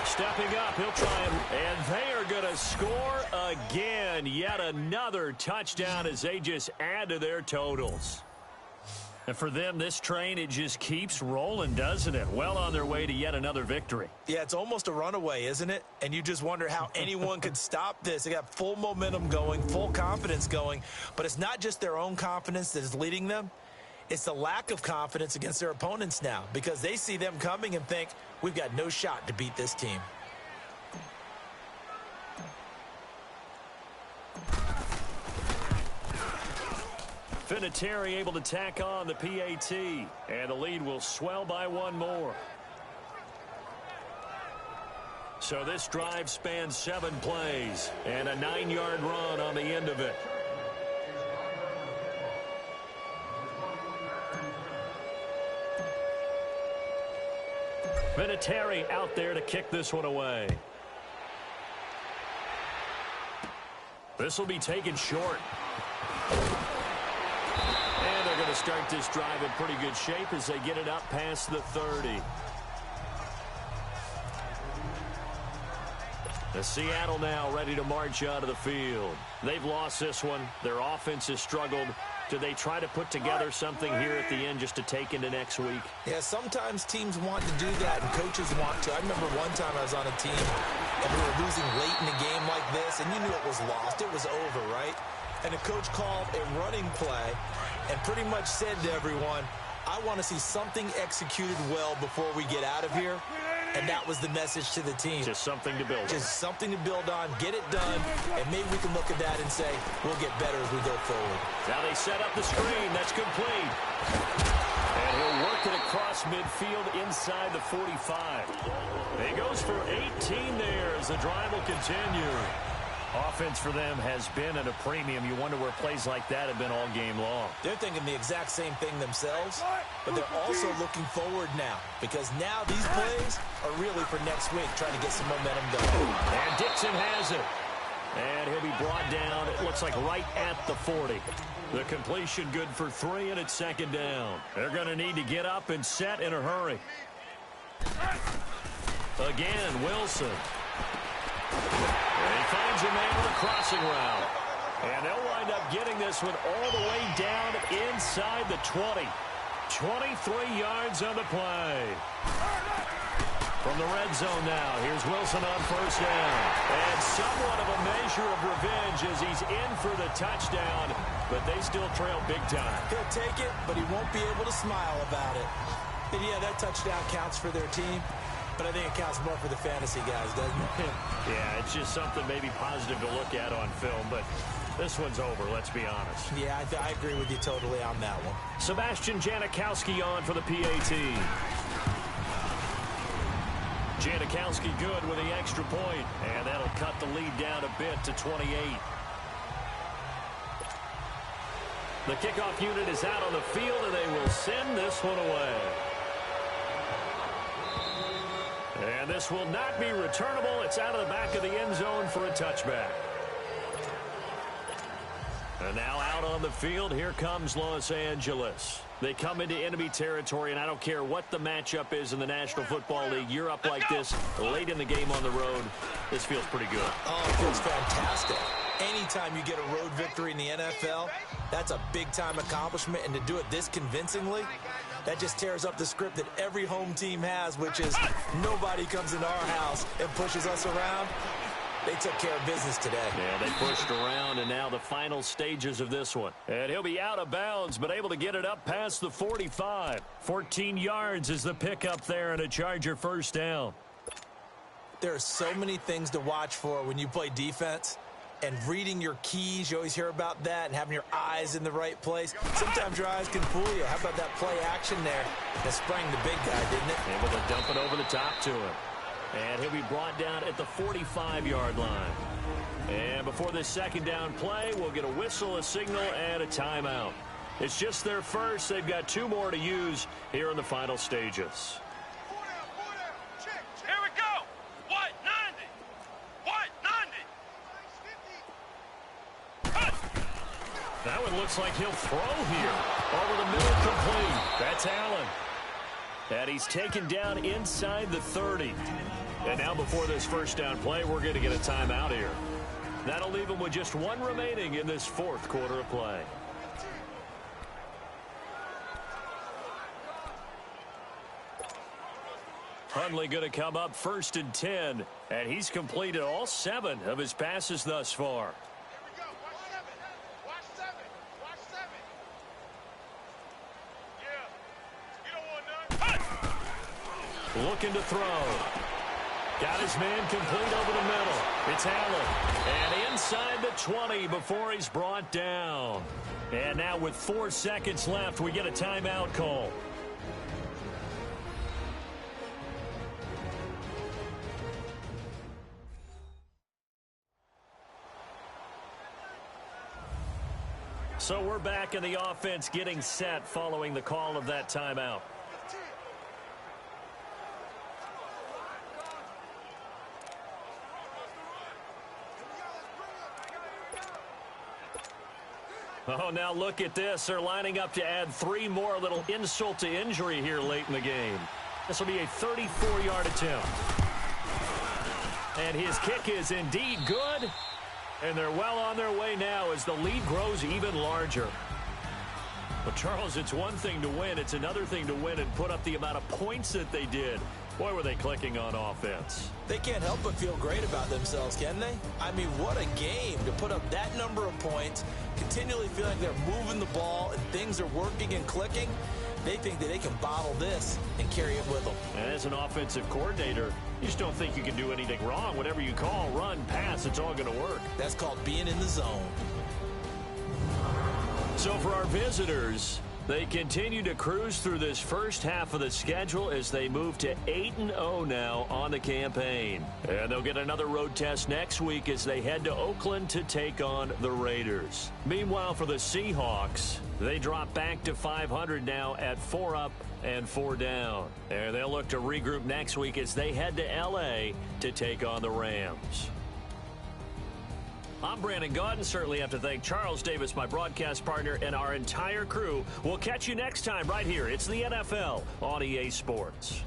Stepping up, he'll try and they are going to score again. Yet another touchdown as they just add to their totals. And for them, this train, it just keeps rolling, doesn't it? Well on their way to yet another victory. Yeah, it's almost a runaway, isn't it? And you just wonder how anyone could stop this. They got full momentum going, full confidence going. But it's not just their own confidence that is leading them. It's the lack of confidence against their opponents now because they see them coming and think, we've got no shot to beat this team. Vinatieri able to tack on the PAT, and the lead will swell by 1 more. So this drive spans 7 plays and a 9-yard run on the end of it. Vinatieri out there to kick this one away. This will be taken short. And they're going to start this drive in pretty good shape as they get it up past the 30. The Seattle now ready to march out of the field. They've lost this one. Their offense has struggled. Do they try to put together something here at the end just to take into next week? Yeah, sometimes teams want to do that and coaches want to. I remember one time I was on a team and we were losing late in a game like this and you knew it was lost. It was over, right? And the coach called a running play and pretty much said to everyone, I want to see something executed well before we get out of here. And that was the message to the team. Just something to build on. Just something to build on, get it done, and maybe we can look at that and say, we'll get better as we go forward. Now they set up the screen. That's complete. And he'll work it across midfield inside the 45. He goes for 18 there as the drive will continue. Offense for them has been at a premium. You wonder where plays like that have been all game long. They're thinking the exact same thing themselves, but they're also looking forward now because now these plays are really for next week, trying to get some momentum going. And Dixon has it. And he'll be brought down, it looks like right at the 40. The completion good for 3, and it's 2nd down. They're going to need to get up and set in a hurry. Again, Wilson. And he finds a man with a crossing route. And they'll wind up getting this one all the way down inside the 20. 23 yards on the play. From the red zone now, here's Wilson on 1st down. And somewhat of a measure of revenge as he's in for the touchdown. but they still trail big time. He'll take it, but he won't be able to smile about it. And yeah, that touchdown counts for their team, but I think it counts more for the fantasy guys, doesn't it? Yeah, it's just something maybe positive to look at on film, but this one's over, let's be honest. Yeah, I agree with you totally on that one. Sebastian Janikowski on for the PAT. Janikowski good with the extra point, and that'll cut the lead down a bit to 28. The kickoff unit is out on the field, and they will send this one away. And this will not be returnable. It's out of the back of the end zone for a touchback. And now out on the field, here comes Los Angeles. They come into enemy territory, and I don't care what the matchup is in the National Football League. You're up like this late in the game on the road. This feels pretty good. Oh, it feels fantastic. Anytime you get a road victory in the NFL, that's a big-time accomplishment, and to do it this convincingly, that just tears up the script that every home team has, which is nobody comes into our house and pushes us around. They took care of business today. Yeah, they pushed around, and now the final stages of this one. And he'll be out of bounds, but able to get it up past the 45. 14 yards is the pickup there, and a Charger first down. There are so many things to watch for when you play defense. And reading your keys, you always hear about that, and having your eyes in the right place. Sometimes your eyes can fool you. How about that play action there? That sprang the big guy, didn't it? Able to dump it over the top to him. And he'll be brought down at the 45-yard line. And before this second down play, we'll get a whistle, a signal, and a timeout. It's just their first. They've got 2 more to use here in the final stages. Here we go. What? 90. What? 90. That one looks like he'll throw here. Over the middle, complete. That's Allen. And he's taken down inside the 30. And now before this first down play, we're going to get a timeout here. That'll leave him with just 1 remaining in this 4th quarter of play. Hundley going to come up 1st and 10. And he's completed all 7 of his passes thus far. Looking to throw. Got his man complete over the middle. It's Allen. And inside the 20 before he's brought down. And now with 4 seconds left, we get a timeout call. So we're back in the offense getting set following the call of that timeout. Oh, now look at this. They're lining up to add 3 more, little insult to injury here late in the game. This will be a 34-yard attempt. And his kick is indeed good. And they're well on their way now as the lead grows even larger. But, Charles, it's one thing to win. It's another thing to win and put up the amount of points that they did. Boy, were they clicking on offense. They can't help but feel great about themselves, can they? I mean, what a game to put up that number of points, continually feel like they're moving the ball and things are working and clicking. They think that they can bottle this and carry it with them. And as an offensive coordinator, you just don't think you can do anything wrong. Whatever you call, run, pass, it's all going to work. That's called being in the zone. So for our visitors, they continue to cruise through this first half of the schedule as they move to 8-0 now on the campaign. And they'll get another road test next week as they head to Oakland to take on the Raiders. Meanwhile, for the Seahawks, they drop back to 500 now at 4 up and 4 down. And they'll look to regroup next week as they head to L.A. to take on the Rams. I'm Brandon Gaudin. Certainly have to thank Charles Davis, my broadcast partner, and our entire crew. We'll catch you next time right here. It's the NFL on EA Sports.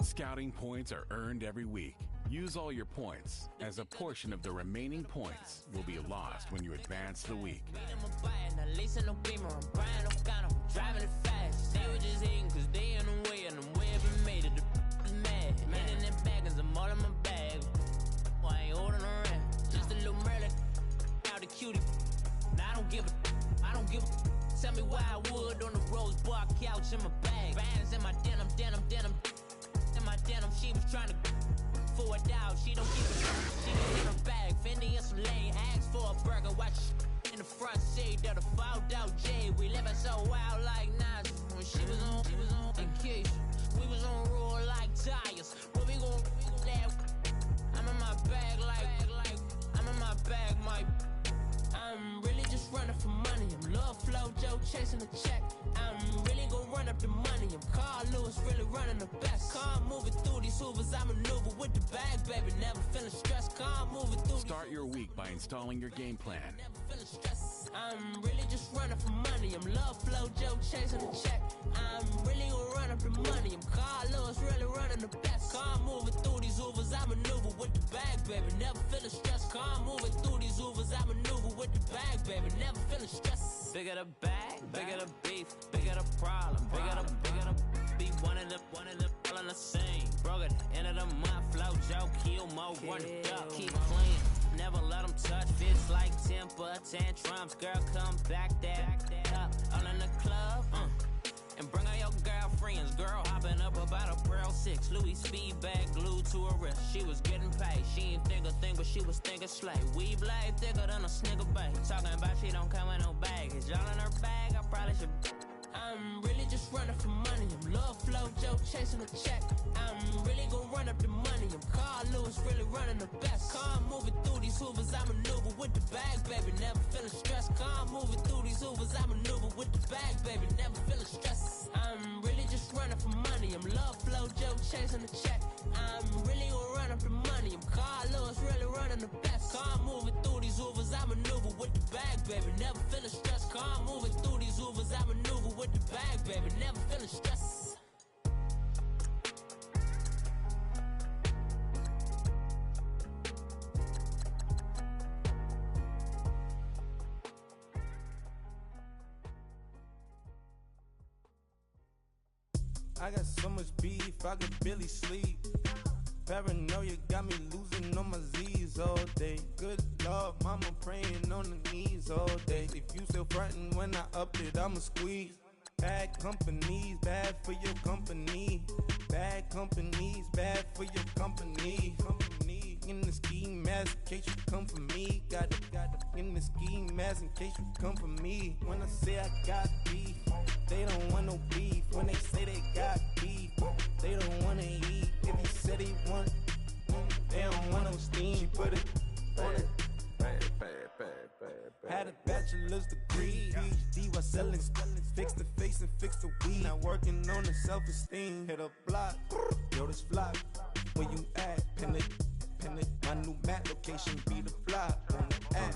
Scouting points are earned every week. Use all your points, as a portion of the remaining points will be lost when you advance the week. Driving it fast, they were just hating cause they in the way and I'm way up and made it. The mad, man in them baggins, I'm all in my bag. Why I ain't holding around? Just a little Merlin, out the cutie. Now I don't give a. Tell me why I would on the rose bar couch in my bag. Bands in my denim. In my denim, she was trying to for a doubt. She don't give a. She don't in her bag. Fendi and some lane, ask for a burger. Watch in the front seat of the fouled out J. We living so wild like Nas. When she was on vacation, we was on roll like tires. What we gon' laugh? I'm in my bag like I'm in my bag, my. I'm really just running for money. I'm Love Flow Joe chasing the check. I'm really gon' run up the money. I'm Carl Lewis, really running the best. Car moving through these hoovers, I maneuver with the bag, baby. Never feeling stressed. Car moving through. Start your week by installing your game plan. Never feeling stressed. I'm really just running for money. I'm Love Flow Joe chasing the check. I'm really gon' run up the money. I'm Carl Lewis, really running the best. Car moving through these hoovers, I maneuver with the bag, baby. Never feeling stressed. Car moving through these hoovers, I maneuver with the bag, baby. Never feeling stressed. Bigger the bag, bigger the beef, bigger the problem, bigger the be one of the all in the same. Broke at the end of the month, Flow Joe, kill more, run it up, keep clean. Never let them touch, fits like temper tantrums. Girl, come back that up, all in the club, and bring all your girlfriends. Girl hopping up about a Pearl 6, Louis speed bag glued to her wrist. She was getting paid, she ain't think a thing, but she was thinking slay. We blade thicker than a snicker bag. Talking about she don't come with no baggage. Y'all in her bag, I probably should. I'm really just running for money. I'm Love Flow Joe chasing the check. I'm really gon' run up the money. I'm Carl Lewis, really running the best. Car moving through these hoovers, I maneuver with the bag, baby. Never feeling stressed. Car moving through these hoovers, I maneuver with the bag, baby. Never feeling stressed. I'm really just running for money. I'm Love Flow Joe chasing the check. I'm really gon' run up the money. I'm Carl Lewis, really running the best. Car moving through these hoovers, I maneuver with the bag, baby. Never feeling stressed. Car moving through these hoovers, I maneuver with the bag, baby. Never feeling stressed. I got so much beef, I could barely sleep. Paranoia got me losing on my Z's all day. Good Lord, mama praying on the knees all day. If you still frontin' when I up it, I'ma squeeze. Bad companies, bad for your company. Bad companies, bad for your company. Company in the ski mask in case you come for me. Got it in the ski mask in case you come for me. When I say I got beef, they don't want no beef. When they say they got beef, they don't wanna eat. If he said he want, they don't want no steam. She put it on it. Had a bachelor's degree, PhD while selling. Fix the face and fix the weed. Now working on the self-esteem. Hit a block, yo this flock. Where you at? Pin it. My new map location be the flock. On the app.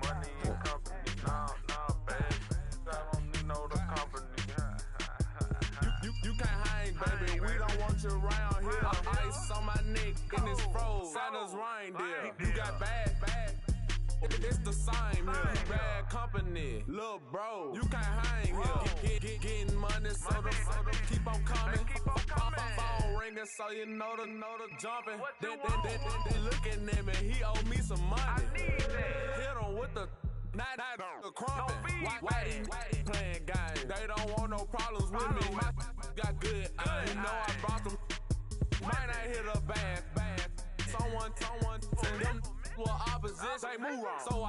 Money and company, nah, baby. I don't need no the company. You can't hang, baby. We don't want you around here. Ice on my neck in this froze. Santa's reindeer. You got bad. It's the same here. Bad company, little bro. You can't hang here. Getting money, so the keep on coming. Phone ringing, so you know the jumping. They looking at me. He owe me some money. Hit him with the the crumpin'. Why playing games? They don't want no problems with me. My got good. You know I brought them. Might not hit a bad. Someone send them. Opposition, they move wrong. So I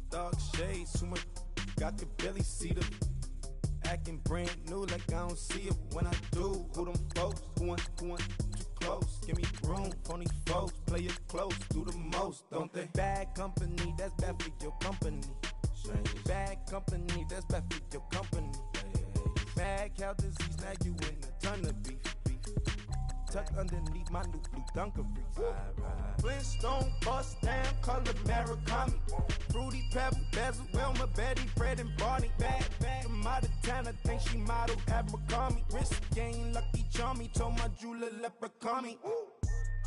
dark shades, too much. I could barely see them. Acting brand new, like I don't see it when I do. Who them folks? Who want too close? Give me room, phony folks. Play it close, do the most, don't they? Bad company, that's bad for your company. Bad company, that's bad for your company. Bad cow disease, now you in a ton of beef. tucked underneath my new blue Dunkaroos. Flintstone bust down, color Murakami. Fruity Pebble, Bezel, Wilma, Betty, Fred, and Barney. Bad from out of town, I think she modeled at McCarmy. Wrist game, Lucky Charmy, told my jeweler leprechaun.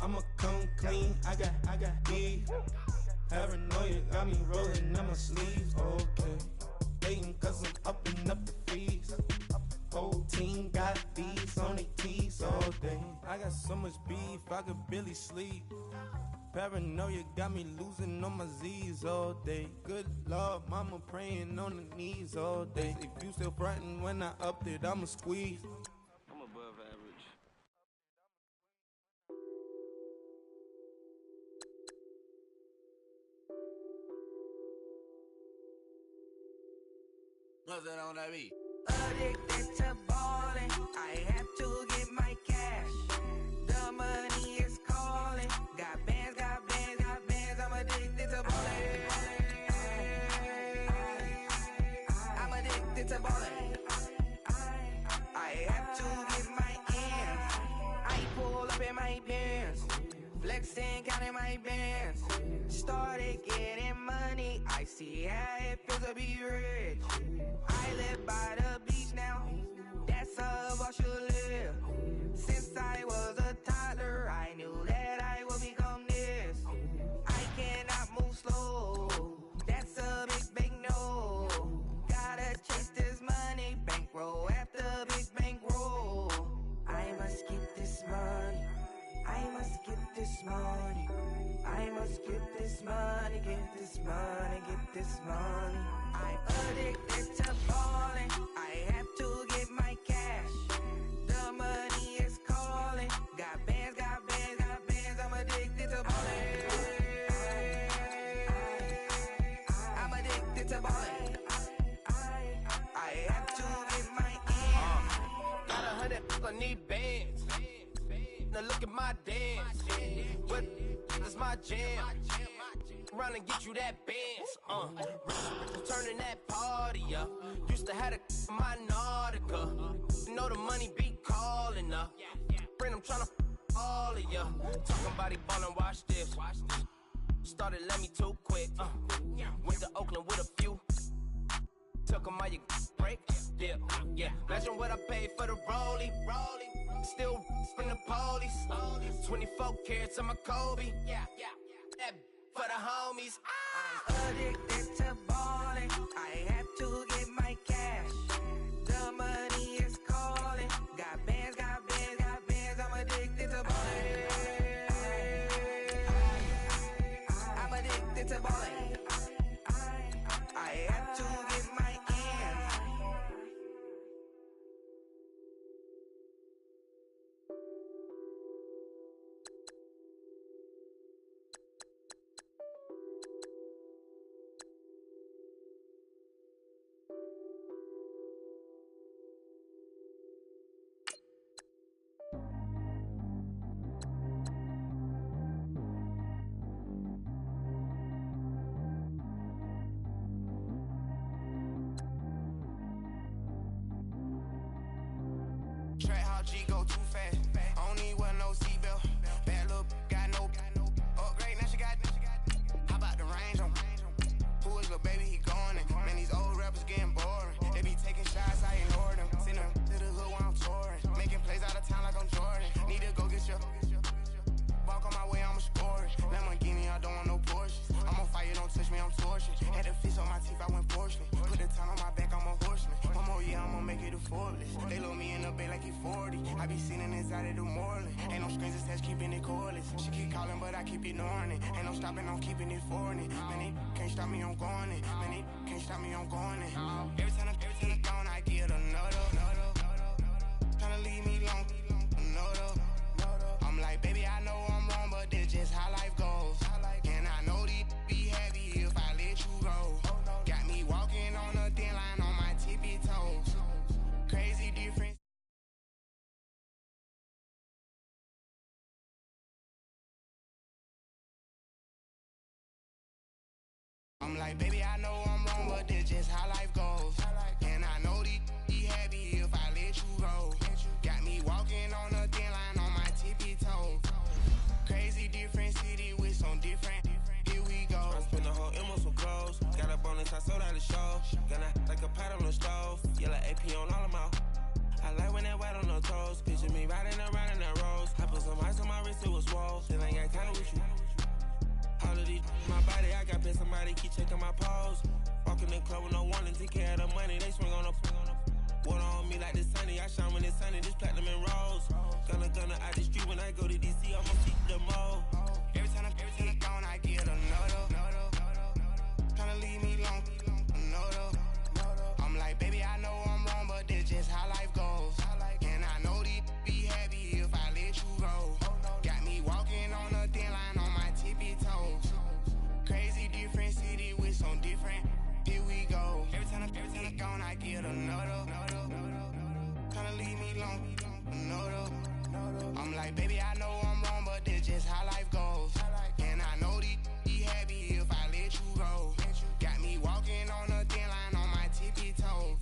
I'ma come clean, I got beef. Paranoia got me rolling on my sleeves, okay. Hating cause I'm up and up the fees. Whole team got these on their tees all day. I got so much beef, I could barely sleep. Paranoia got me losing on my Z's all day. Good Lord, mama praying on the knees all day. If you still frontin' when I upped it, I'ma squeeze. I'm above average. What's that on that beat? Addicted to ballin', I have to get my cash. The money is calling. Got bands, got bands, got bands. I'm addicted to ballin'. I'm addicted to ballin'. I have to get my ends. I pull up in my Benz, flexing, counting my bands. Started getting money. I see how it feels to be rich. I live by the beach now. That's how I should live. Since I was a toddler, I knew that I would become this. I cannot move slow. That's a big no. Gotta chase this money, bankroll after big bankroll. I must get this money. I must get this money. I must get this money, get this money, get this money. I'm addicted to ballin'. I have to get my cash. The money is calling. Got bands, got bands, got bands. I'm addicted to ballin'. I'm addicted to ballin'. I have to get my ends. Got 100, I need bands. Now look at my dance. What is my jam? Run and get you that bands. Turning that party up. Used to have a my Nautica. You know the money be calling up. Friend, I'm tryna all of ya. Talking about it ballin', watch this. Started let me too quick. Went to Oakland with a few. Took 'em all you break. Yeah. Imagine what I paid for the rollie. Still from the police. 24 carats on my Kobe. That for the homies. I'm addicted to ballin'. I have to get my cash. The money is calling. Got bands, got bands, got bands. I'm addicted to ballin'. I'm addicted to ballin'. I have to get my ends. Track how G go too fast. I don't need wear no seatbelt. Bad little got no upgrade. Now she got. How about the range on? Who is little baby? He going in. Man, these old rappers getting boring. They be taking shots, I ignore them. Send them to the hood while I'm touring. Making plays out of town like I'm Jordan. Need to go get your. Walk on my way, I'ma score it. Lamborghini, I don't want no Porsches. I'm on fire, don't touch me, I'm torching. Had the fish on my teeth, I went porcelain. Put the time on my back, I'm a horseman. One more year, I'ma make it a Forbes. They load me in the bay like he 40. I be seen inside of the Moreland. Ain't no screens attached, keeping it cordless. She keep calling, but I keep ignoring it. Ain't no stopping, I'm keeping it foreign it. Man, they can't stop me, I'm going it. Man, they can't stop me, I'm going it. Every time I gone, I get another. Tryna leave me long, another. I'm like, baby, I know I'm wrong, but that's just how life goes. And I know these be happy if I let you go. Got me walking on a thin line on my tippy toes. Crazy difference. I'm like, baby, I know I'm wrong, but that's just how life goes. And I know these be happy if I let you go. Got me walking on a thin line on my tippy OG, my body, I got pay somebody keep checking my pose. Walking in club with no warning, take care of the money, they swing on up. Water on me like the sunny, I shine when it's sunny, this platinum and rose. Gonna out the street when I go to DC, I'ma keep the mo. Every time I'm gone, I get another. Tryna leave me alone, another. I'm like, baby, I know I'm wrong, but this just how life goes. And I know these be happy if I let you go. Got me walking on a thin line on my tippy toes. Crazy different city with some different. Here we go. Every time I'm gone, I get another. Tryna leave me alone, another. I'm like, baby, I know I'm wrong, but this just how life goes. And I know these be happy if I let you go. Got me walking on a thin line on my tippy toes.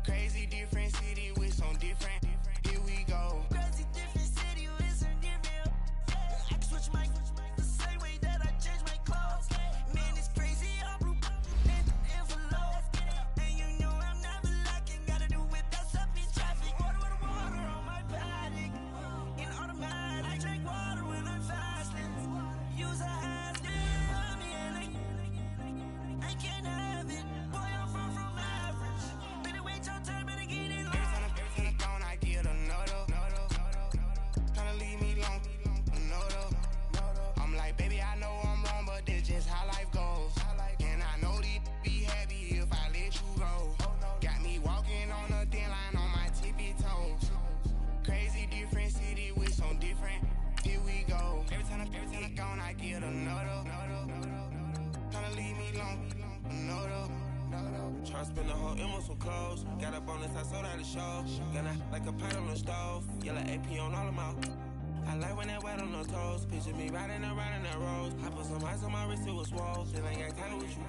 Crazy different city with some different. Here we go. Crazy different city with some different. I can switch my the same way that I change my clothes. Man, it's crazy. I'm blue and envelope. And you know I'm never lacking. Gotta do it, that's up in traffic. Water on my body. In automatic. I drink water when I'm fasting. Use a hand. I can't have it. Boy, I'm from average. Better wait your turn, better get it. Every time I'm gone, I get another. Tryna leave me alone, another. I'm like, baby, I know I'm wrong, but this just how life goes. And I know these be happy if I let you go. Got me walking on a thin line on my tippy toes. Crazy different city with some different. Here we go. Every time I'm gone, I get another. Tryna leave me alone, another. Tryna spend the whole M on some clothes. Got up on this, I sold out the show. Gonna like a pot on the stove. Yellow AP on all of my. I like when that wet on the toes. Picture me riding around in that rose. I put some ice on my wrist, it was swole. Still ain't got time with you.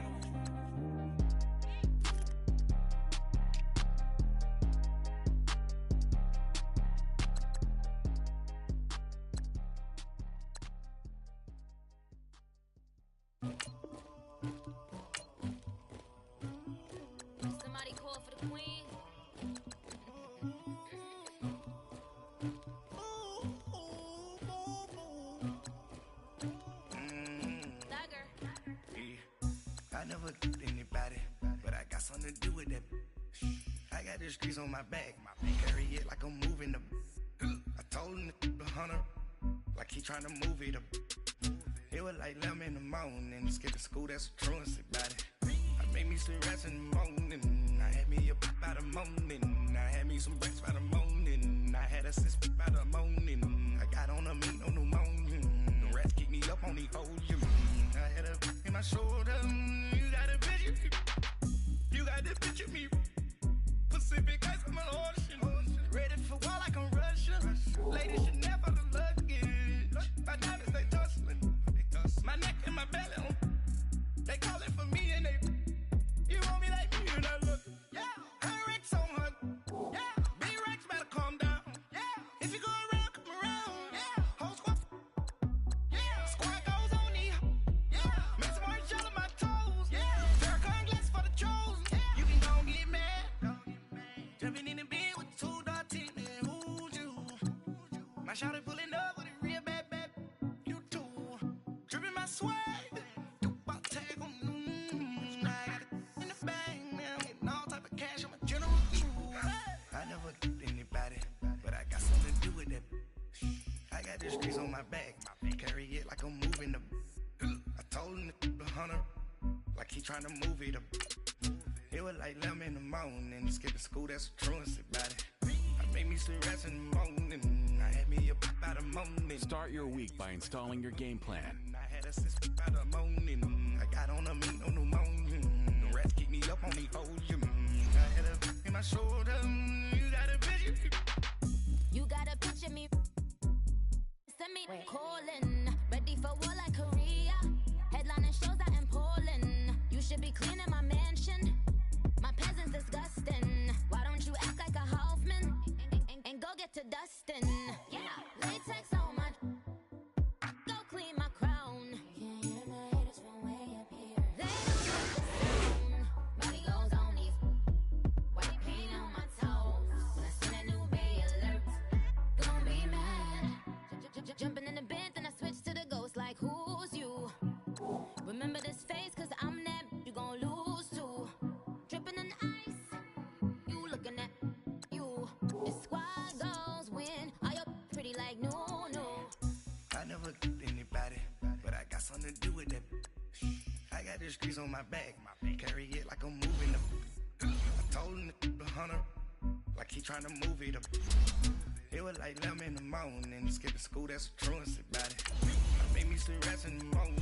Somebody call for the queen. I never did anybody, but I got something to do with that. I got the streets on my back, carry it like I'm moving the. I told him the hunter, like he trying to move it up. It was like 11 in the morning, skipping school, that's a truancy body. I made me some rats in the morning, I had me up by the morning. I had me some breaks by the morning, I had a sis by the morning. I got on a meat on the morning, the rats keep me up on the whole year. I had a in my shoulder, you got a picture, you got the picture me. Pacific ice on my ocean, ready for war like I'm Russian. Ladies should never the luggage, my diamonds they tussling, my neck and my belly on. They calling for me and they, you want me like me and I look, yeah. Her Rex on her, yeah. Big Rex better calm down, yeah. If you go around, come around, yeah. Whole squad, yeah. Squad goes on me, yeah. Make some orange gel on my toes, yeah. Farrakhan glass for the trolls, yeah. You can go and get mad, jumping in the bed with 2 dark teeth, man, who's you? My shawty pulling up with a real bad, you too. Dripping my swag. The streets on my back, carry it like I'm moving the. I told him the hunter, like he trying to move it up. It was like 11 in the morning, skipping school, that's a truancy body. I made me some rats in the morning, I had me up by the morning. Start your week by installing your game plan. I had a sis by the morning, I got on a meat on the morning. The rats keep me up on the whole year. I had a in my shoulder, you got a picture. You got a picture me. Send me calling, ready for war like Korea. Headlining shows out in Poland. You should be cleaning my mansion. My peasants disgusting. Why don't you act like a Hoffman and go get to dustin'? Yeah, latex on my. Go clean my crown. Can't hear my haters from way up here. They don't like the sound. Body goes on these. the streets on my back. Carry it like I'm moving them. I told him the hunter, like he trying to move it up. It was like 11 in the morning, skipping school, that's a truancy about it. I made me some rats in the morning,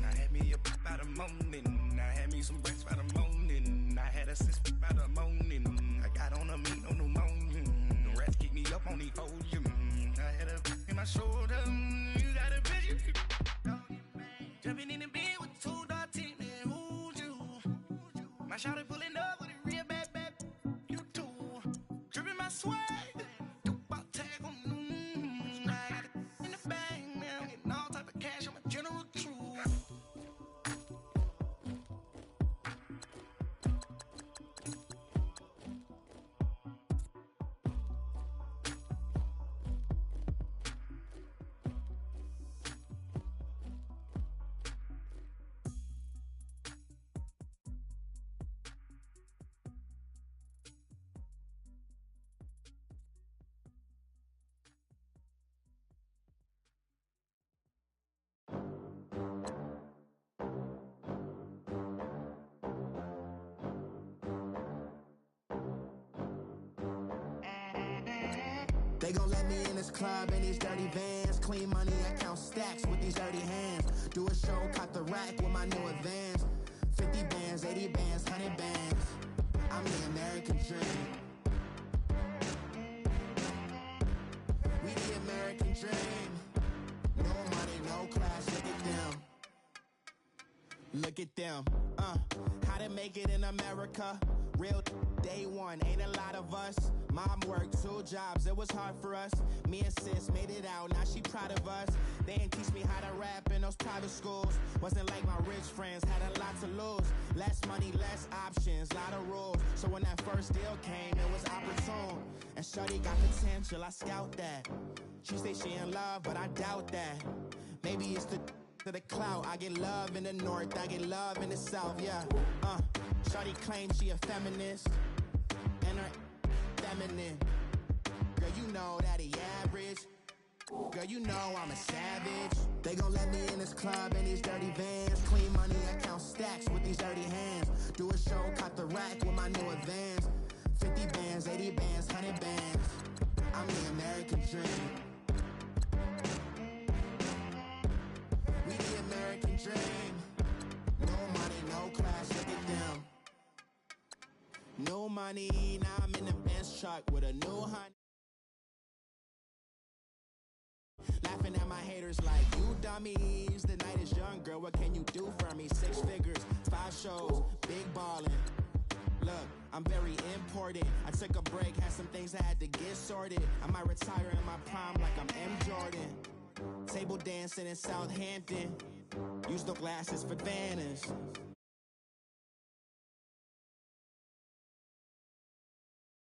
I had me up by the morning. I had me some breaks by the morning, I had a sis by the morning. I got on a meat on the morning, the rats keep me up on the podium. I had a in my shoulder, you got a vision. Jumping in the bed with 2 dark teeth, man, who's you? My shawty pulling up with a real bad, you too. Dripping my swag. They gon' let me in this club in these dirty vans. Clean money, I count stacks with these dirty hands. Do a show, caught the rack with my new advance. 50 bands, 80 bands, 100 bands. I'm the American dream. We the American dream. No money, no class, look at them. Look at them, how to make it in America. Real day one, ain't a lot of us. Mom worked 2 jobs, it was hard for us. Me and sis made it out, now she proud of us. They ain't teach me how to rap in those private schools. Wasn't like my rich friends, had a lot to lose. Less money, less options, lot of rules. So when that first deal came, it was opportune. And shorty got potential, I scout that. She say she in love, but I doubt that. Maybe it's to the clout. I get love in the north, I get love in the south, yeah. Shorty claims she a feminist, and her feminine. Girl, you know that he average. Girl, you know I'm a savage. They gon' let me in this club in these dirty vans. Clean money, I count stacks with these dirty hands. Do a show, caught the rack with my new advance. 50 bands, 80 bands, 100 bands. I'm the American dream. We the American dream. No money, no class, look at them. No money, now I'm in the Benz truck with a new honey. Laughing at my haters like, you dummies. The night is young, girl, what can you do for me? 6 figures, 5 shows, big ballin'. Look, I'm very important. I took a break, had some things I had to get sorted. I might retire in my prime like I'm M. Jordan. Table dancing in Southampton. Use the glasses for Vannas.